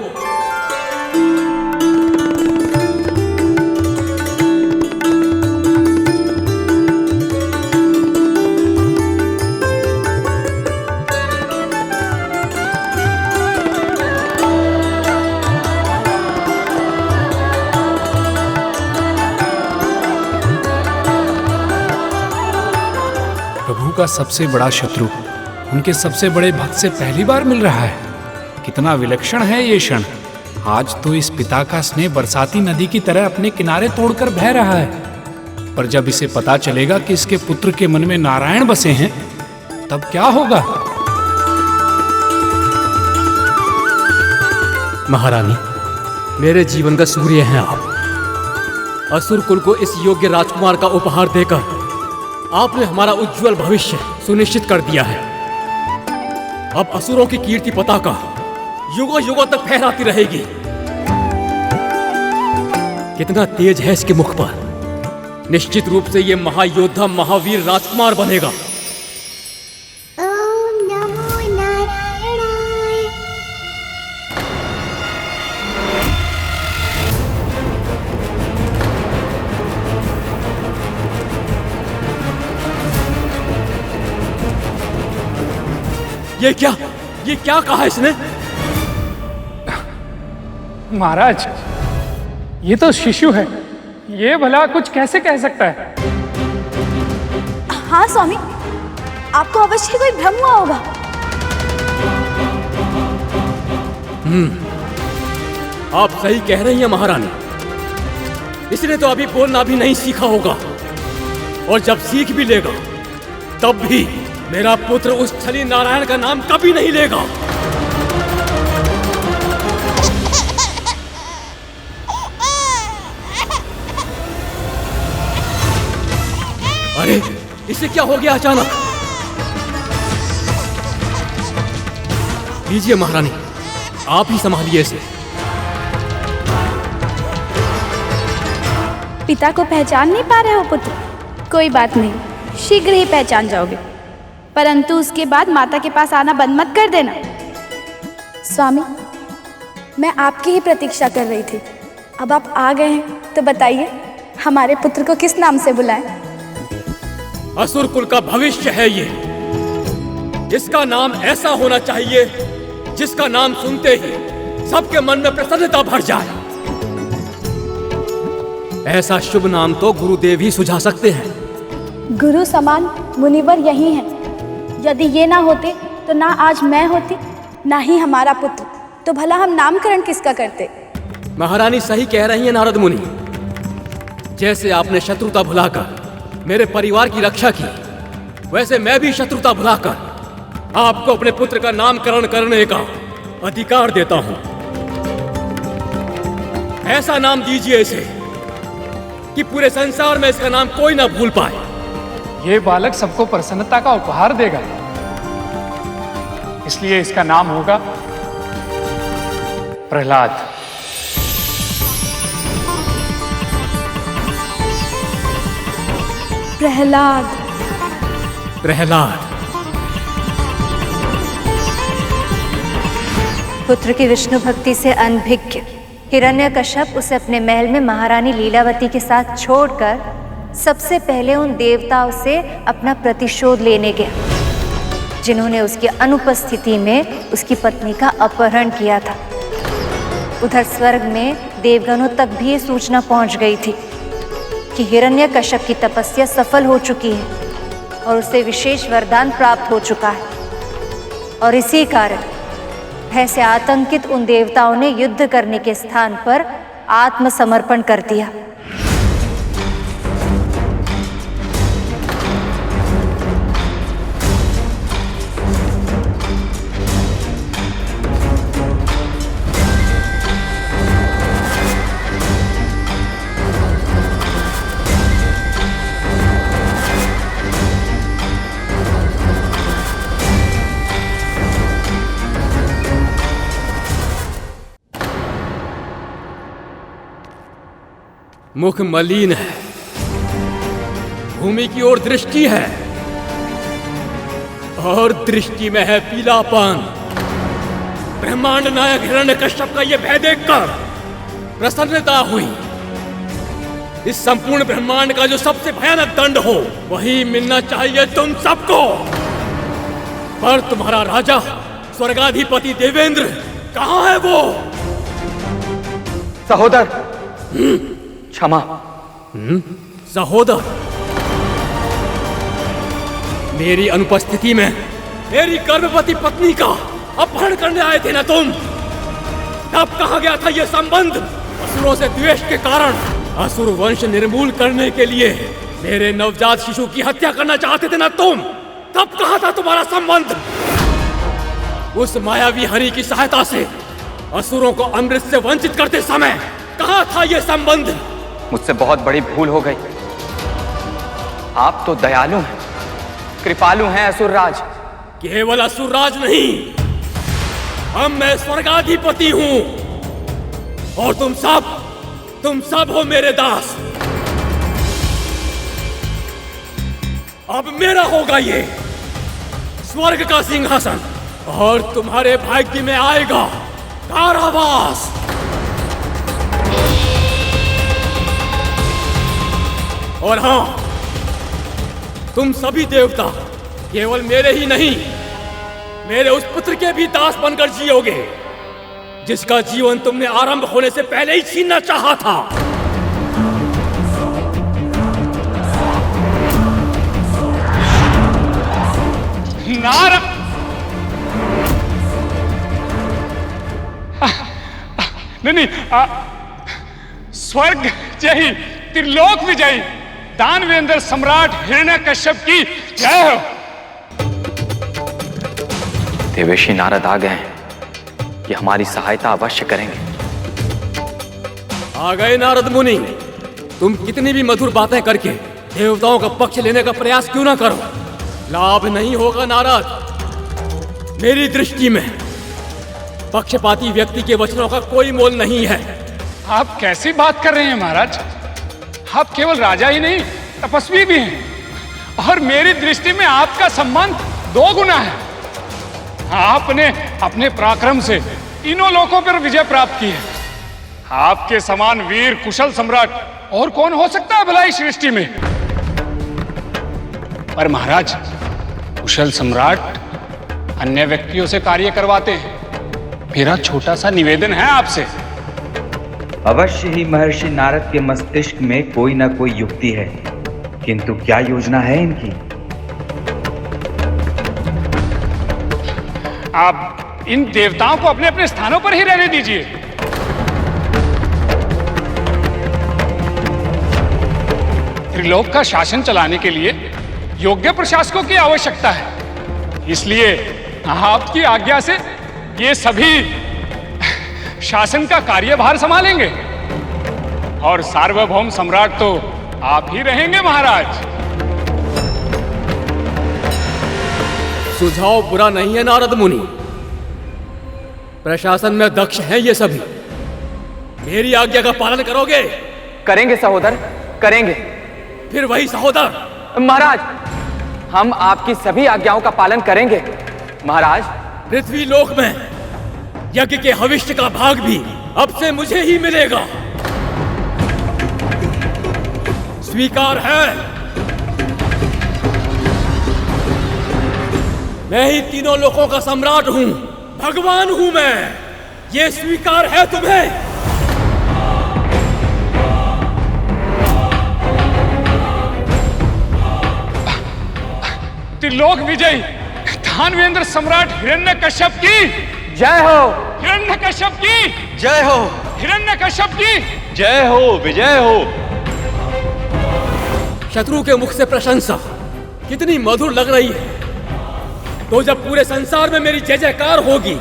का सबसे बड़ा शत्रु उनके सबसे बड़े भक्त से पहली बार मिल रहा है। कितना विलक्षण है ये क्षण। आज तो इस पिता का स्नेह बरसाती नदी की तरह अपने किनारे तोड़कर बह रहा है, पर जब इसे पता चलेगा कि इसके पुत्र के मन में नारायण बसे हैं, तब क्या होगा? महारानी, मेरे जीवन का सूर्य हैं आप। असुर कुल को इस योग्य राजकुमार का उपहार देकर आपने हमारा उज्जवल भविष्य सुनिश्चित कर दिया है। अब असुरों की कीर्ति पताका युगों युगों तक फहराती रहेगी। कितना तेज है इसके मुख पर। निश्चित रूप से ये महायोद्धा महावीर राजकुमार बनेगा। ओम नमो नारायणाय। ये क्या कहा इसने? महाराज, ये तो शिशु है, ये भला कुछ कैसे कह सकता है? हाँ स्वामी, आपको अवश्य कोई भ्रम हुआ होगा। आप सही कह रही हैं महारानी। इसने तो अभी बोलना भी नहीं सीखा होगा, और जब सीख भी लेगा तब भी मेरा पुत्र उस छली नारायण का नाम कभी नहीं लेगा। अरे, इसे क्या हो गया अचानक? लीजिए महारानी, आप ही संभालिए इसे। पिता को पहचान नहीं पा रहे हो पुत्र? कोई बात नहीं, शीघ्र ही पहचान जाओगे, परंतु उसके बाद माता के पास आना बंद मत कर देना। स्वामी, मैं आपकी ही प्रतीक्षा कर रही थी। अब आप आ गए हैं तो बताइए, हमारे पुत्र को किस नाम से बुलाएं? असुर कुल का भविष्य है ये। इसका नाम ऐसा होना चाहिए जिसका नाम सुनते ही सबके मन में प्रसन्नता भर जाए। ऐसा शुभ नाम तो गुरुदेव ही सुझा सकते हैं। गुरु समान मुनिवर यही हैं। यदि ये ना होते तो ना आज मैं होती, ना ही हमारा पुत्र, तो भला हम नामकरण किसका करते? महारानी सही कह रही हैं नारद मुनि। जैसे आपने शत्रुता भुलाकर मेरे परिवार की रक्षा की, वैसे मैं भी शत्रुता भुलाकर आपको अपने पुत्र का नामकरण करने का अधिकार देता हूं। ऐसा नाम दीजिए इसे कि पूरे संसार में इसका नाम कोई ना भूल पाए। ये बालक सबको प्रसन्नता का उपहार देगा, इसलिए इसका नाम होगा प्रहलाद। प्रहलाद। प्रहलाद। पुत्र की विष्णु भक्ति से अनभिज्ञ हिरण्यकश्यप उसे अपने महल में महारानी लीलावती के साथ छोड़कर सबसे पहले उन देवताओं से अपना प्रतिशोध लेने गया जिन्होंने उसकी अनुपस्थिति में उसकी पत्नी का अपहरण किया था। उधर स्वर्ग में देवगणों तक भी ये सूचना पहुंच गई थी कि हिरण्यकश्यप की तपस्या सफल हो चुकी है और उसे विशेष वरदान प्राप्त हो चुका है। और इसी कारण भय से आतंकित उन देवताओं ने युद्ध करने के स्थान पर आत्मसमर्पण कर दिया। मुख मलिन है, भूमि की ओर दृष्टि है और दृष्टि में है पीलापन। ब्रह्मांड नायक हिरण्यकश्यप का यह भय देखकर प्रसन्नता हुई। इस संपूर्ण ब्रह्मांड का जो सबसे भयानक दंड हो वही मिलना चाहिए तुम सबको। पर तुम्हारा राजा स्वर्गाधिपति देवेंद्र कहाँ है वो? सहोदर, क्षमा। सहोदर, मेरी अनुपस्थिति में मेरी गर्भवती पत्नी का अपहरण करने आए थे ना तुम? तब कहाँ गया था ये संबंध? असुरों से द्वेष के कारण असुर वंश निर्मूल करने के लिए मेरे नवजात शिशु की हत्या करना चाहते थे ना तुम? तब कहाँ था तुम्हारा संबंध? उस मायावी हरि की सहायता से असुरों को अमृत से वंचित करते समय कहाँ था यह संबंध? मुझसे बहुत बड़ी भूल हो गई। आप तो दयालु हैं, कृपालु हैं असुरराज। केवल असुरराज नहीं, अब मैं स्वर्गाधिपति हूं और तुम सब हो मेरे दास। अब मेरा होगा ये स्वर्ग का सिंहासन और तुम्हारे भाग्य में आएगा कारावास। और हां, तुम सभी देवता केवल मेरे ही नहीं, मेरे उस पुत्र के भी दास बनकर जियोगे जिसका जीवन तुमने आरंभ होने से पहले ही छीनना चाहा था। नारद, नहीं, स्वर्ग जय, त्रिलोक विजयी दानवेंद्र सम्राट हिरण्यकश्यप की जय हो। देवर्षि नारद आ गए हैं, ये हमारी सहायता अवश्य करेंगे। आ गए नारद मुनि। तुम कितनी भी मधुर बातें करके देवताओं का पक्ष लेने का प्रयास क्यों ना करो, लाभ नहीं होगा नारद। मेरी दृष्टि में पक्षपाती व्यक्ति के वचनों का कोई मोल नहीं है। आप कैसी बात कर रहे हैं महाराज? आप केवल राजा ही नहीं, तपस्वी भी हैं और मेरी दृष्टि में आपका सम्मान 2 गुना है। आपने अपने पराक्रम से तीनों लोकों पर विजय प्राप्त की है। आपके समान वीर कुशल सम्राट और कौन हो सकता है भलाई सृष्टि में? पर महाराज, कुशल सम्राट अन्य व्यक्तियों से कार्य करवाते हैं। मेरा छोटा सा निवेदन है आपसे। अवश्य ही महर्षि नारद के मस्तिष्क में कोई ना कोई युक्ति है, किंतु क्या योजना है इनकी? आप इन देवताओं को अपने अपने स्थानों पर ही रहने दीजिए। त्रिलोक का शासन चलाने के लिए योग्य प्रशासकों की आवश्यकता है। इसलिए आपकी आज्ञा से ये सभी शासन का कार्यभार संभालेंगे और सार्वभौम सम्राट तो आप ही रहेंगे महाराज। सुझाव बुरा नहीं है नारद मुनि। प्रशासन में दक्ष हैं ये सभी। मेरी आज्ञा का पालन करोगे? करेंगे सहोदर, करेंगे। फिर वही सहोदर। महाराज, हम आपकी सभी आज्ञाओं का पालन करेंगे। महाराज, पृथ्वी लोक में यज्ञ के हविष्य का भाग भी अब से मुझे ही मिलेगा। स्वीकार है? मैं ही तीनों लोकों का सम्राट हूं, भगवान हूं मैं। ये स्वीकार है तुम्हें? त्रिलोक विजयी दानवेंद्र सम्राट हिरण्यकश्यप की जय हो। हिरण्यकश्यप की जय हो। हिरण्यकश्यप की जय हो, विजय हो। शत्रु के मुख से प्रशंसा कितनी मधुर लग रही है, तो जब पूरे संसार में मेरी जय जयकार होगी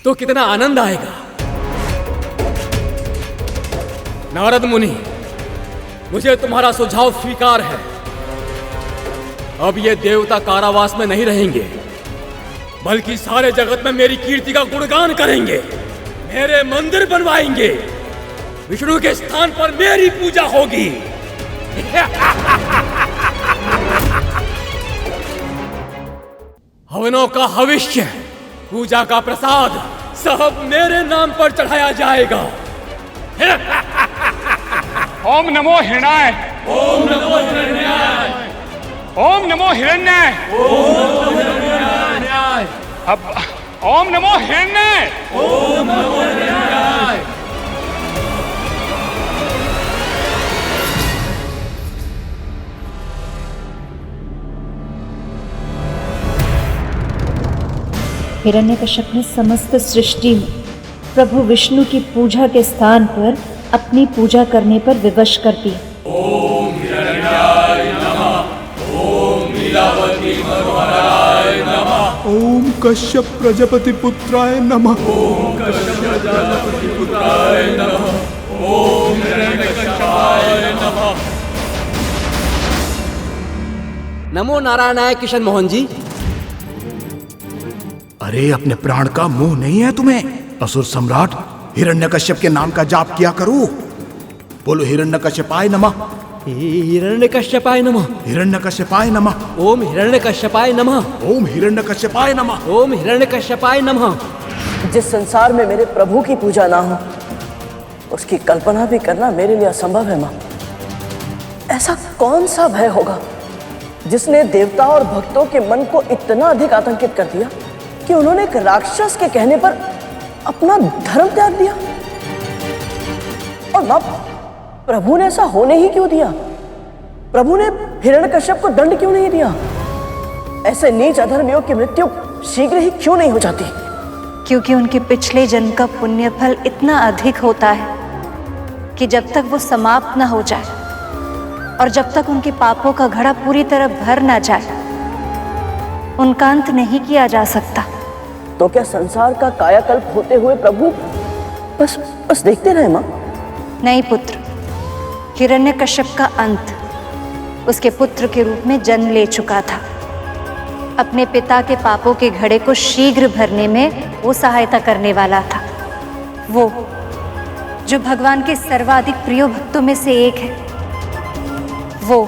तो कितना आनंद आएगा। नारद मुनि, मुझे तुम्हारा सुझाव स्वीकार है। अब ये देवता कारावास में नहीं रहेंगे, बल्कि सारे जगत में मेरी कीर्ति का गुणगान करेंगे, मेरे मंदिर बनवाएंगे, विष्णु के स्थान पर मेरी पूजा होगी। हवनों का हविष्य, पूजा का प्रसाद सब मेरे नाम पर चढ़ाया जाएगा। ओम नमो हिरण्याय। ओम नमो हिरण्याय। ओम नमो हिरण्याय। ओम नमो हिरण्याय। अब ओम नमो हिरण्याय। ओम नमो हिरण्याय। हिरण्यकश्यप ने समस्त सृष्टि में प्रभु विष्णु की पूजा के स्थान पर अपनी पूजा करने पर विवश कर दिया। ओम हिरण्याय नमः। ओम लीलावती ओम कश्यप प्रजापति पुत्राय नमः। ओम कश्यप प्रजापति पुत्राय नमः। ओम हिरण्यकश्यपाय नमः। नमो नारायणाय किशन मोहन जी। अरे अपने प्राण का मोह नहीं है तुम्हें? असुर सम्राट हिरण्यकश्यप के नाम का जाप किया करो। बोलो हिरण्यकश्यपाय नमः। हिरण्यकश्यपाय नमः। हिरण्यकश्यपाय नमः। ओम हिरण्यकश्यपाय नमः। ओम हिरण्यकश्यपाय नमः। ओम हिरण्यकश्यपाय नमः। जिस संसार में मेरे प्रभु की पूजा ना हो, उसकी कल्पना भी करना मेरे लिए असंभव है माँ। ऐसा कौन सा भय होगा जिसने देवता और भक्तों के मन को इतना अधिक आतंकित कर दिया कि उन्होंने एक राक्षस के कहने पर अपना धर्म त्याग दिया? और माँ, प्रभु ने ऐसा होने ही क्यों दिया? प्रभु ने हिरण्यकश्यप को दंड क्यों नहीं दिया? ऐसे नीच अधर्मियों की मृत्यु शीघ्र ही क्यों नहीं हो जाती? क्योंकि उनके पिछले जन्म का पुण्य फल इतना अधिक होता है कि जब तक वो समाप्त न हो जाए और जब तक उनके पापों का घड़ा पूरी तरह भर न जाए, उनका अंत नहीं किया जा सकता। तो क्या संसार का कायाकल्प होते हुए प्रभु बस देखते रहे माँ? नहीं पुत्र, हिरण्यकश्यप का अंत उसके पुत्र के रूप में जन्म ले चुका था। अपने पिता के पापों के घड़े को शीघ्र भरने में वो सहायता करने वाला था। वो जो भगवान के सर्वाधिक प्रिय भक्तों में से एक है, वो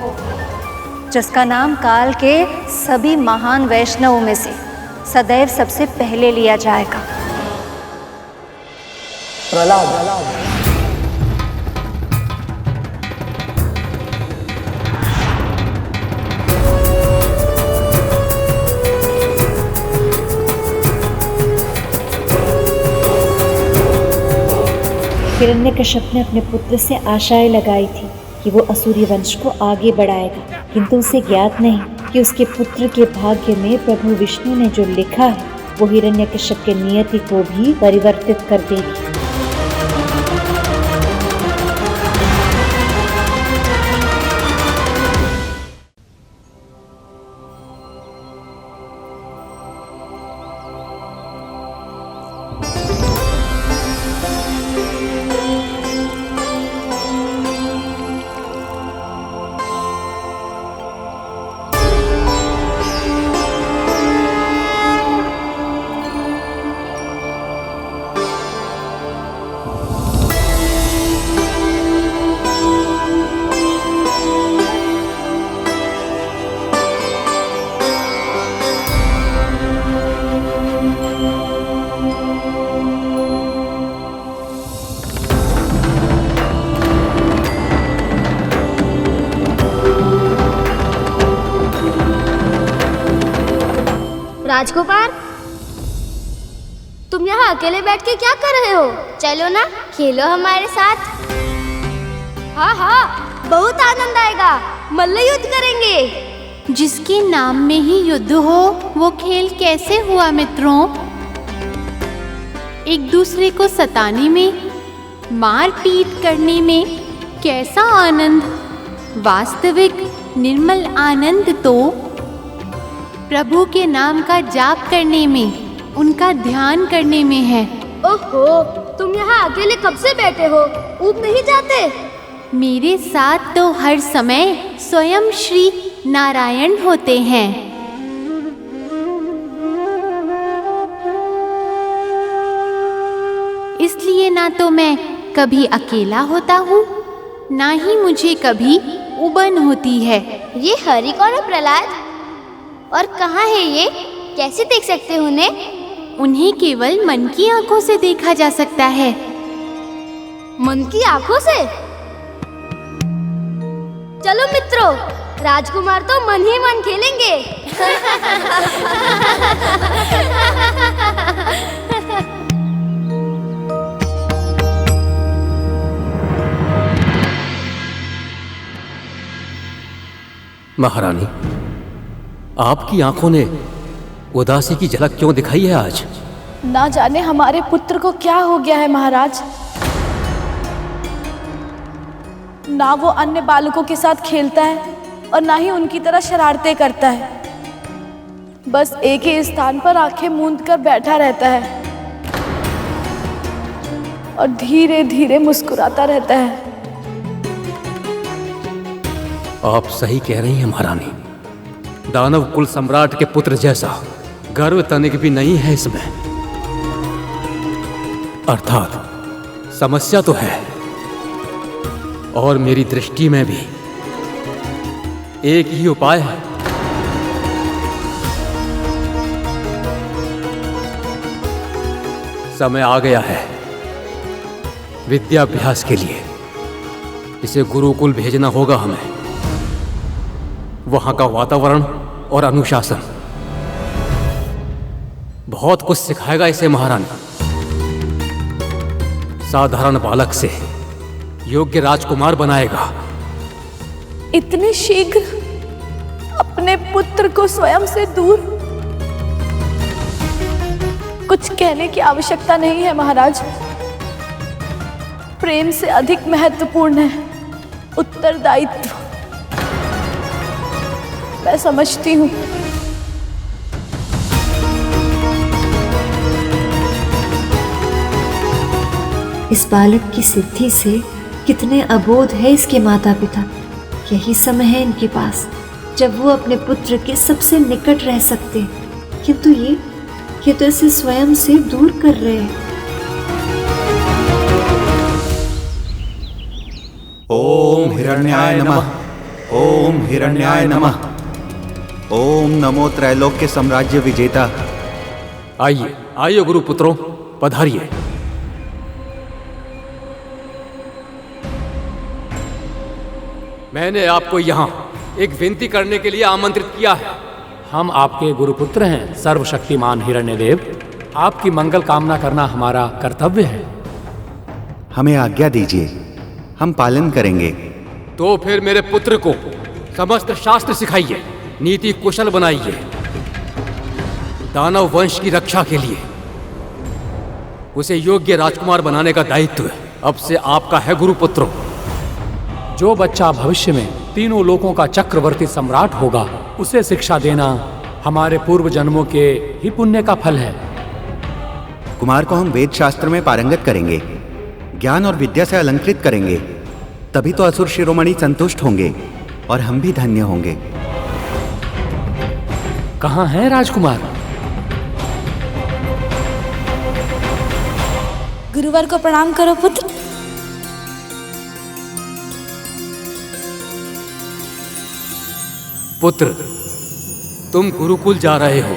जिसका नाम काल के सभी महान वैष्णवों में से सदैव सबसे पहले लिया जाएगा। प्रहलाद। हिरण्यकश्यप ने अपने पुत्र से आशाएं लगाई थी कि वो असुरी वंश को आगे बढ़ाएगा, किंतु उसे ज्ञात नहीं कि उसके पुत्र के भाग्य में प्रभु विष्णु ने जो लिखा है वो हिरण्यकश्यप के नियति को भी परिवर्तित कर देगी। राजकुमार, तुम यहाँ अकेले बैठ के क्या कर रहे हो? चलो ना, खेलो हमारे साथ। हाँ हाँ, बहुत आनंद आएगा। मल्ल युद्ध करेंगे। जिसके नाम में ही युद्ध हो वो खेल कैसे हुआ मित्रों? एक दूसरे को सताने में, मार पीट करने में कैसा आनंद? वास्तविक निर्मल आनंद तो प्रभु के नाम का जाप करने में, उनका ध्यान करने में है। ओहो, तुम यहाँ अकेले कब से बैठे हो? ऊब नहीं जाते? मेरे साथ तो हर समय स्वयं श्री नारायण होते हैं। इसलिए ना तो मैं कभी अकेला होता हूँ, ना ही मुझे कभी उबन होती है। ये हरि कौन है प्रहलाद? और कहाँ है ये? कैसे देख सकते हो उन्हें? उन्हें केवल मन की आंखों से देखा जा सकता है। मन की आंखों से? चलो मित्रों, राजकुमार तो मन ही मन खेलेंगे। महारानी, आपकी आंखों ने उदासी की झलक क्यों दिखाई है आज? ना जाने हमारे पुत्र को क्या हो गया है महाराज। ना वो अन्य बालकों के साथ खेलता है और ना ही उनकी तरह शरारतें करता है। बस एक ही स्थान पर आंखें मूंद कर बैठा रहता है और धीरे धीरे मुस्कुराता रहता है। आप सही कह रही हैं महारानी। दानव कुल सम्राट के पुत्र जैसा गर्व तनिक भी नहीं है इसमें। अर्थात समस्या तो है, और मेरी दृष्टि में भी एक ही उपाय है। समय आ गया है विद्याभ्यास के लिए। इसे गुरुकुल भेजना होगा हमें। वहां का वातावरण और अनुशासन बहुत कुछ सिखाएगा इसे महारानी। साधारण बालक से योग्य राजकुमार बनाएगा। इतने शीघ्र अपने पुत्र को स्वयं से दूर? कुछ कहने की आवश्यकता नहीं है महाराज। प्रेम से अधिक महत्वपूर्ण है उत्तरदायित्व। मैं समझती हूँ। इस बालक की सिद्धि से कितने अबोध है इसके माता पिता। यही समय है इनके पास जब वो अपने पुत्र के सबसे निकट रह सकते हैं, किंतु ये तो इसे स्वयं से दूर कर रहे हैं। ओम हिरण्याय नमः। ओम हिरण्याय नमः। ओम नमो त्रैलोक्य साम्राज्य विजेता। आइए आइए गुरुपुत्रों, पधारिए। मैंने आपको यहाँ एक विनती करने के लिए आमंत्रित किया है। हम आपके गुरुपुत्र हैं सर्वशक्तिमान हिरण्यदेव। आपकी मंगल कामना करना हमारा कर्तव्य है। हमें आज्ञा दीजिए, हम पालन करेंगे। तो फिर मेरे पुत्र को समस्त शास्त्र सिखाइए, नीति कुशल बनाइए। दानव वंश की रक्षा के लिए उसे योग्य राजकुमार बनाने का दायित्व अब से आपका है गुरुपुत्रों। जो बच्चा भविष्य में तीनों लोकों का चक्रवर्ती सम्राट होगा, उसे शिक्षा देना हमारे पूर्व जन्मों के ही पुण्य का फल है। कुमार को हम वेद शास्त्र में पारंगत करेंगे, ज्ञान और विद्या से अलंकृत करेंगे। तभी तो असुर शिरोमणि संतुष्ट होंगे और हम भी धन्य होंगे। कहाँ है राजकुमार? गुरुवर को प्रणाम करो पुत्र। पुत्र, तुम गुरुकुल जा रहे हो।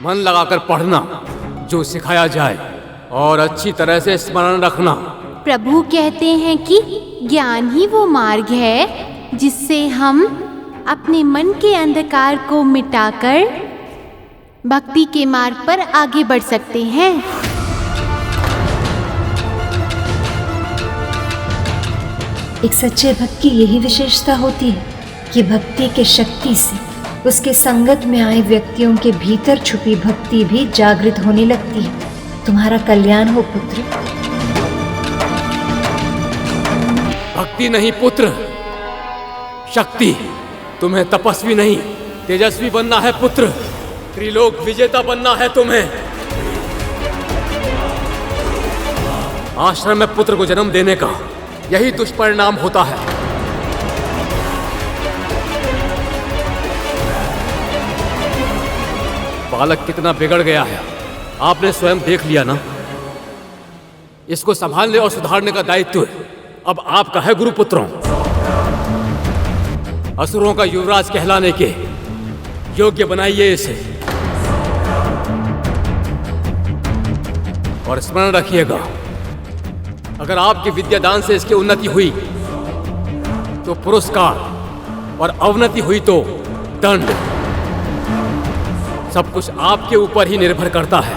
मन लगाकर पढ़ना, जो सिखाया जाए, और अच्छी तरह से स्मरण रखना। प्रभु कहते हैं कि ज्ञान ही वो मार्ग है जिससे हम अपने मन के अंधकार को मिटाकर भक्ति के मार्ग पर आगे बढ़ सकते हैं। एक सच्चे भक्त की यही विशेषता होती है कि भक्ति के शक्ति से उसके संगत में आए व्यक्तियों के भीतर छुपी भक्ति भी जागृत होने लगती है। तुम्हारा कल्याण हो पुत्र। भक्ति नहीं पुत्र, शक्ति। तुम्हें तपस्वी नहीं तेजस्वी बनना है पुत्र। त्रिलोक विजेता बनना है तुम्हें। आश्रम में पुत्र को जन्म देने का यही दुष्परिणाम होता है। बालक कितना बिगड़ गया है, आपने स्वयं देख लिया ना। इसको संभालने और सुधारने का दायित्व अब आपका है गुरुपुत्रों। असुरों का युवराज कहलाने के योग्य बनाइए इसे। और स्मरण रखिएगा, अगर आपके विद्यादान से इसकी उन्नति हुई तो पुरस्कार, और अवनति हुई तो दंड। सब कुछ आपके ऊपर ही निर्भर करता है।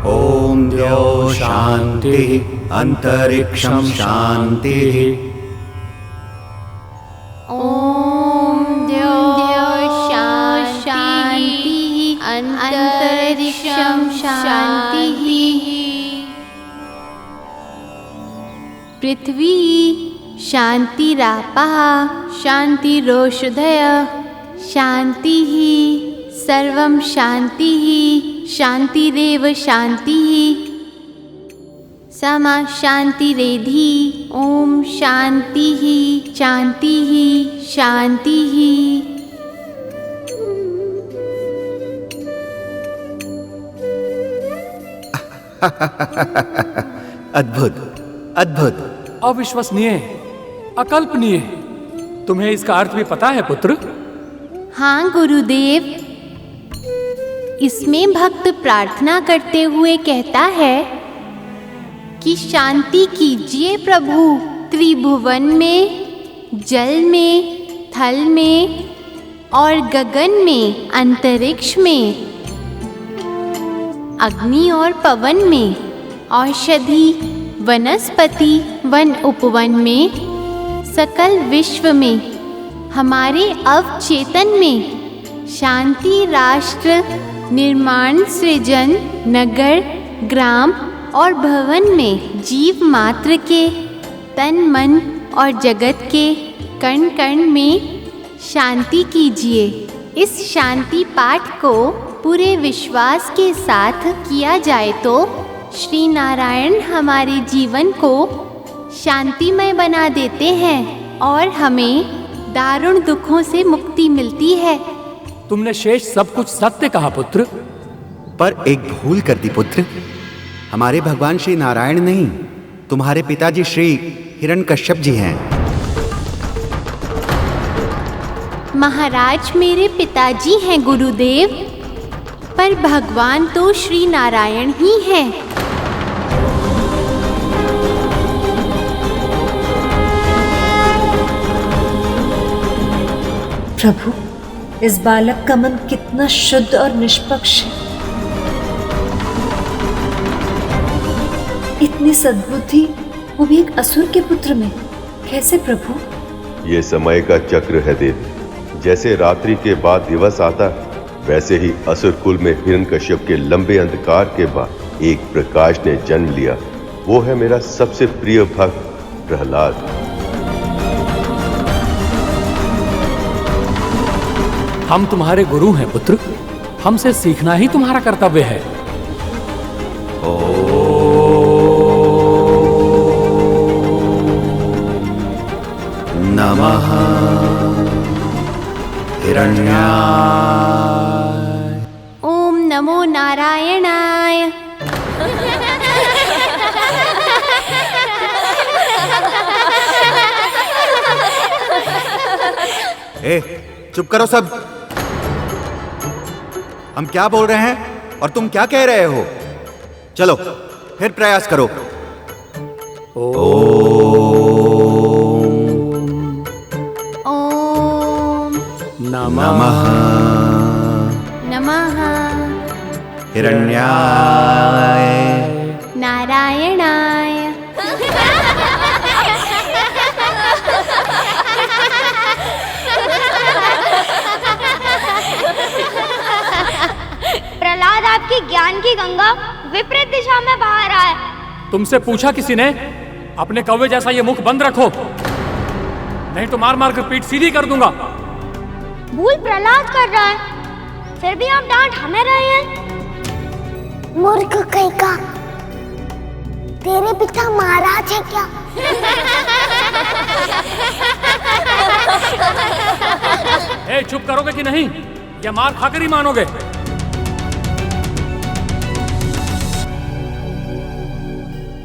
ओम द्यौ शांति अंतरिक्षं शांति। ओम द्यौ शांति अंतरिक्षं शांति। पृथ्वी शान्तिरापः शान्तिरोषधयः शान्तिः सर्वं शान्तिः शान्तिरेव शान्तिः समा शान्तिरेधि ॐ शान्तिः शान्तिः शान्तिः। अद्भुत अद्भुत, अविश्वसनीय, अकल्पनीय। तुम्हें इसका अर्थ भी पता है पुत्र? हाँ गुरुदेव, इसमें भक्त प्रार्थना करते हुए कहता है कि शांति कीजिए प्रभु, त्रिभुवन में, जल में, थल में और गगन में, अंतरिक्ष में, अग्नि और पवन में, औषधि, वनस्पति, वन उपवन में, सकल विश्व में, हमारे अवचेतन में, शांति राष्ट्र निर्माण, सृजन, नगर, ग्राम और भवन में, जीव मात्र के तन मन और जगत के कण कण में शांति कीजिए। इस शांति पाठ को पूरे विश्वास के साथ किया जाए तो श्री नारायण हमारे जीवन को शांतिमय बना देते हैं और हमें दारुण दुखों से मुक्ति मिलती है। तुमने शेष सब कुछ सत्य कहा पुत्र, पर एक भूल कर दी पुत्र। हमारे भगवान श्री नारायण नहीं, तुम्हारे पिताजी श्री हिरण्यकश्यप जी हैं। महाराज मेरे पिताजी हैं गुरुदेव, पर भगवान तो श्री नारायण ही हैं। प्रभु, इस बालक का मन कितना शुद्ध और निष्पक्ष है। इतनी सद्बुद्धि, वो भी एक असुर के पुत्र में, कैसे प्रभु? ये समय का चक्र है देव। जैसे रात्रि के बाद दिवस आता, वैसे ही असुर कुल में हिरण्यकश्यप के लंबे अंधकार के बाद एक प्रकाश ने जन्म लिया। वो है मेरा सबसे प्रिय भक्त प्रहलाद। हम तुम्हारे गुरु हैं पुत्र, हमसे सीखना ही तुम्हारा कर्तव्य है। नमः हिरण्याय। ओम नमो नारायणाय। ए, चुप करो सब। हम क्या बोल रहे हैं और तुम क्या कह रहे हो? चलो फिर प्रयास करो। ओम नमः नमः हिरण्याय नारायणाय। प्रहलाद, आपकी ज्ञान की गंगा विपरीत दिशा में बहा रहा है। तुमसे पूछा किसी ने? अपने कौवे जैसा ये मुख बंद रखो, नहीं तो मार मार कर पीठ सीधी कर दूंगा। भूल प्रहलाद कर रहा है, फिर भी आप डांट हमें रहे हैं। मूर्ख कहीं का, तेरे पिता महाराज है क्या? ए, चुप करोगे कि नहीं? या मार खाकर ही मानोगे?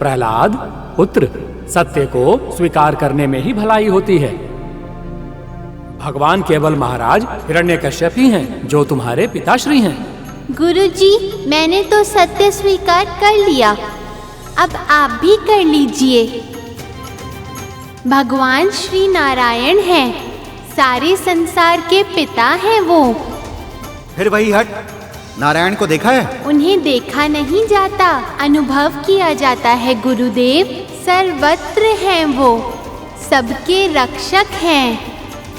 प्रहलाद पुत्र, सत्य को स्वीकार करने में ही भलाई होती है। भगवान केवल महाराज हिरण्यकश्यप ही हैं, जो तुम्हारे पिताश्री हैं। गुरुजी, मैंने तो सत्य स्वीकार कर लिया, अब आप भी कर लीजिए। भगवान श्री नारायण हैं, सारे संसार के पिता हैं वो। फिर वही हट। नारायण को देखा है? उन्हें देखा नहीं जाता, अनुभव किया जाता है गुरुदेव। सर्वत्र हैं वो, सबके रक्षक हैं।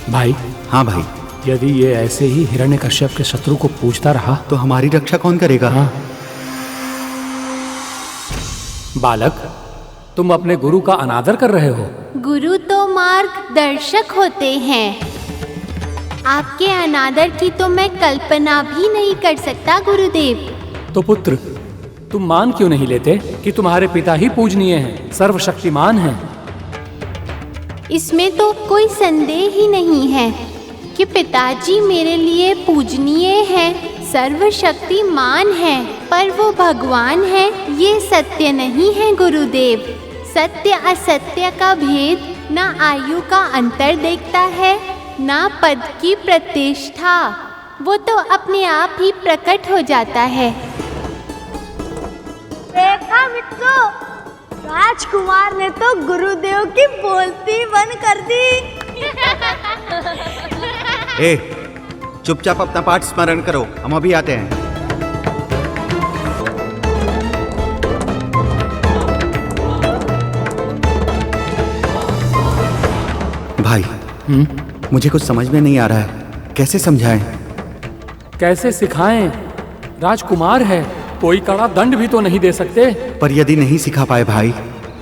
भाई। हाँ भाई। यदि ये ऐसे ही हिरण्यकश्यप के शत्रु को पूछता रहा तो हमारी रक्षा कौन करेगा? हाँ। बालक, तुम अपने गुरु का अनादर कर रहे हो। गुरु तो मार्गदर्शक होते हैं। आपके अनादर की तो मैं कल्पना भी नहीं कर सकता गुरुदेव। तो पुत्र, तुम मान क्यों नहीं लेते कि तुम्हारे पिता ही पूजनीय हैं, सर्वशक्तिमान हैं? इसमें तो कोई संदेह ही नहीं है कि पिताजी मेरे लिए पूजनीय हैं, सर्वशक्तिमान हैं, पर वो भगवान हैं, ये सत्य नहीं है गुरुदेव। सत्य असत्य का भेद ना आयु का अंतर देखता है, ना पद की प्रतिष्ठा, वो तो अपने आप ही प्रकट हो जाता है। देखा मित्रों, राजकुमार ने तो गुरुदेव की बोलती बंद कर दी। ए, चुपचाप अपना पाठ स्मरण करो, हम अभी आते हैं। भाई, मुझे कुछ समझ में नहीं आ रहा है, कैसे समझाएं? कैसे सिखाएं? राजकुमार है, कोई कड़ा दंड भी तो नहीं दे सकते। पर यदि नहीं सिखा पाए भाई,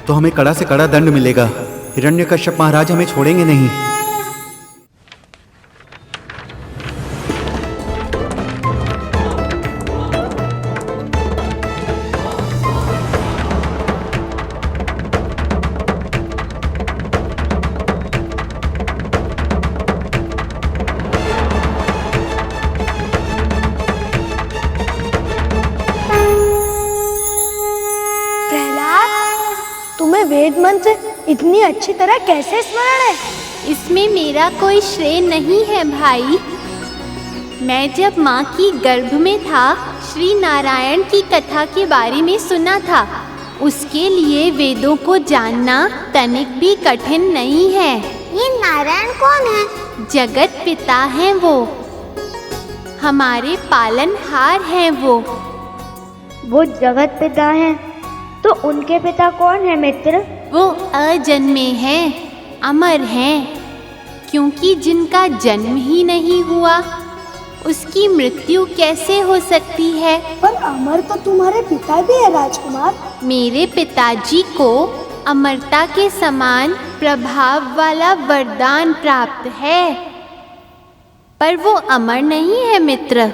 तो हमें कड़ा से कड़ा दंड मिलेगा। हिरण्यकश्यप महाराज हमें छोड़ेंगे नहीं। वेद मंत्र इतनी अच्छी तरह कैसे स्मरण है? इसमें मेरा कोई श्रेय नहीं है भाई। मैं जब माँ की गर्भ में था, श्री नारायण की कथा के बारे में सुना था। उसके लिए वेदों को जानना तनिक भी कठिन नहीं है। ये नारायण कौन है? जगत पिता हैं वो, हमारे पालनहार हैं वो। वो जगत पिता हैं, तो उनके पिता कौन है मित्र? वो अजन्मे हैं, अमर हैं, क्योंकि जिनका जन्म ही नहीं हुआ उसकी मृत्यु कैसे हो सकती है? पर अमर तो तुम्हारे पिता भी है राजकुमार। मेरे पिताजी को अमरता के समान प्रभाव वाला वरदान प्राप्त है, पर वो अमर नहीं है मित्र।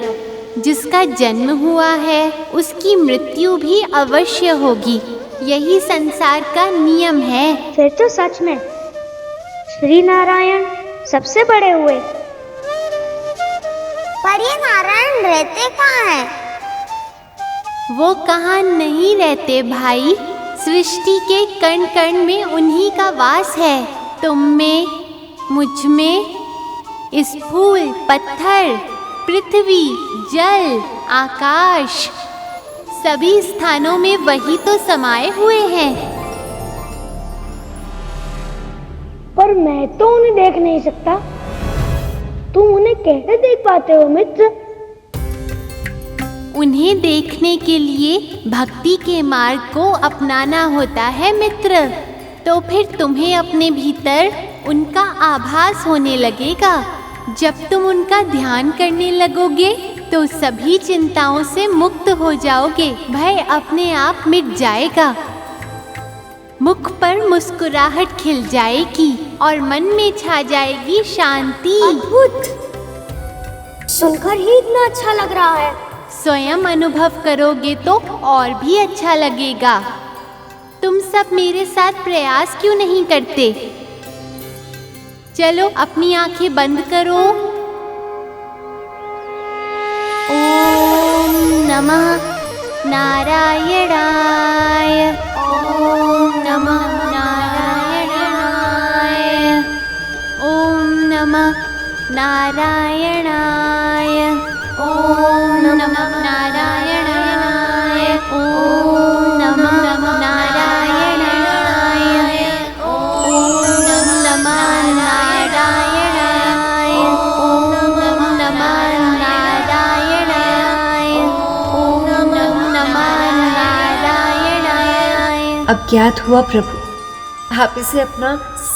जिसका जन्म हुआ है उसकी मृत्यु भी अवश्य होगी, यही संसार का नियम है। फिर तो सच में श्री नारायण सबसे बड़े हुए। पर ये नारायण रहते कहाँ हैं? वो कहाँ नहीं रहते भाई, सृष्टि के कण कण में उन्हीं का वास है। तुम में, मुझ में, इस फूल, पत्थर, पृथ्वी, जल, आकाश, सभी स्थानों में वही तो समाये हुए हैं। पर मैं तो उन्हें देख नहीं सकता। तुम उन्हें कैसे देख पाते हो मित्र? उन्हें देखने के लिए भक्ति के मार्ग को अपनाना होता है मित्र। तो फिर तुम्हें अपने भीतर उनका आभास होने लगेगा। जब तुम उनका ध्यान करने लगोगे तो सभी चिंताओं से मुक्त हो जाओगे, भय अपने आप मिट जाएगा, मुख पर मुस्कुराहट खिल जाएगी और मन में छा जाएगी शांति। अद्भुत! सुनकर ही इतना अच्छा लग रहा है। स्वयं अनुभव करोगे तो और भी अच्छा लगेगा। तुम सब मेरे साथ प्रयास क्यों नहीं करते? चलो अपनी आंखें बंद करो। ओम नमः नारायणाय, ओम नमः नारायणाय, ओम नमः नारायणाय, ओम नमः नारायणाय, ओम नमः नारायणाय, ओम नमः नारायणाय, ओम नमः नारायणाय, ओम नमः नारायणाय। अज्ञात हुआ प्रभु, आप इसे अपना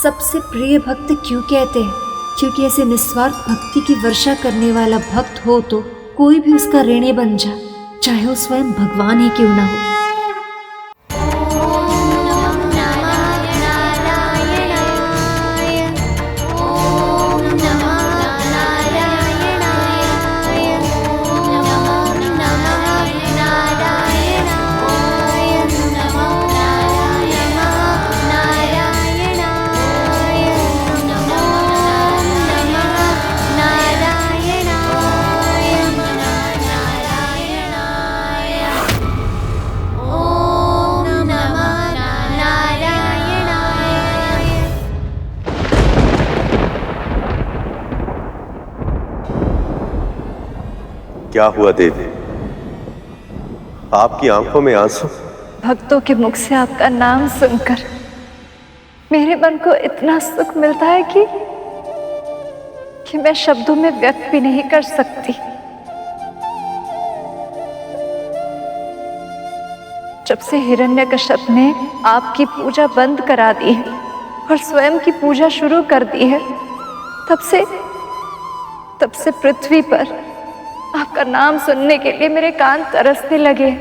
सबसे प्रिय भक्त क्यों कहते हैं? क्योंकि ऐसे निस्वार्थ भक्ति की वर्षा करने वाला भक्त हो तो कोई भी उसका ऋणी बन जाए, चाहे वो स्वयं भगवान ही क्यों ना हो। ओम नमः क्या हुआ देवी? आपकी आंखों में आंसू? भक्तों के मुख से आपका नाम सुनकर मेरे मन को इतना सुख मिलता है कि मैं शब्दों में व्यक्त भी नहीं कर सकती। जब से हिरण्यकश्यप ने आपकी पूजा बंद करा दी है और स्वयं की पूजा शुरू कर दी है, तब से पृथ्वी पर आपका नाम सुनने के लिए मेरे कान तरसने लगे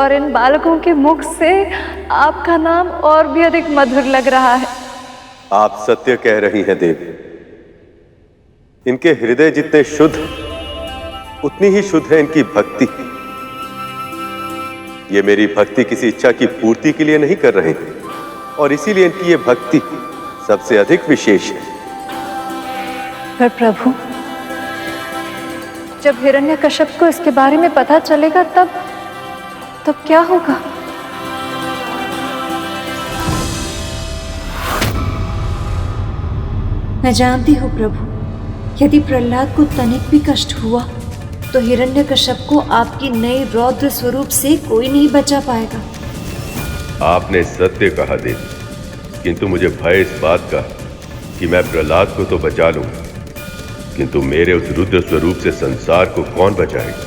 और इन बालकों के मुख से आपका नाम और भी अधिक मधुर लग रहा है। आप सत्य कह रही हैं देवी। इनके हृदय जितने शुद्ध, उतनी ही शुद्ध है इनकी भक्ति। ये मेरी भक्ति किसी इच्छा की पूर्ति के लिए नहीं कर रहे हैं, और इसीलिए इनकी ये भक्ति सबसे अधिक विशेष है। पर प्रभु, जब हिरण्यकश्यप को इसके बारे में पता चलेगा तब क्या होगा? मैं जानती हूँ प्रभु, यदि प्रहलाद को तनिक भी कष्ट हुआ तो हिरण्यकश्यप को आपकी नई रौद्र स्वरूप से कोई नहीं बचा पाएगा। आपने सत्य कहा देवी, किंतु मुझे भय इस बात का कि मैं प्रहलाद को तो बचा लूंगा, किंतु मेरे उस रुद्र स्वरूप से संसार को कौन बचाएगा?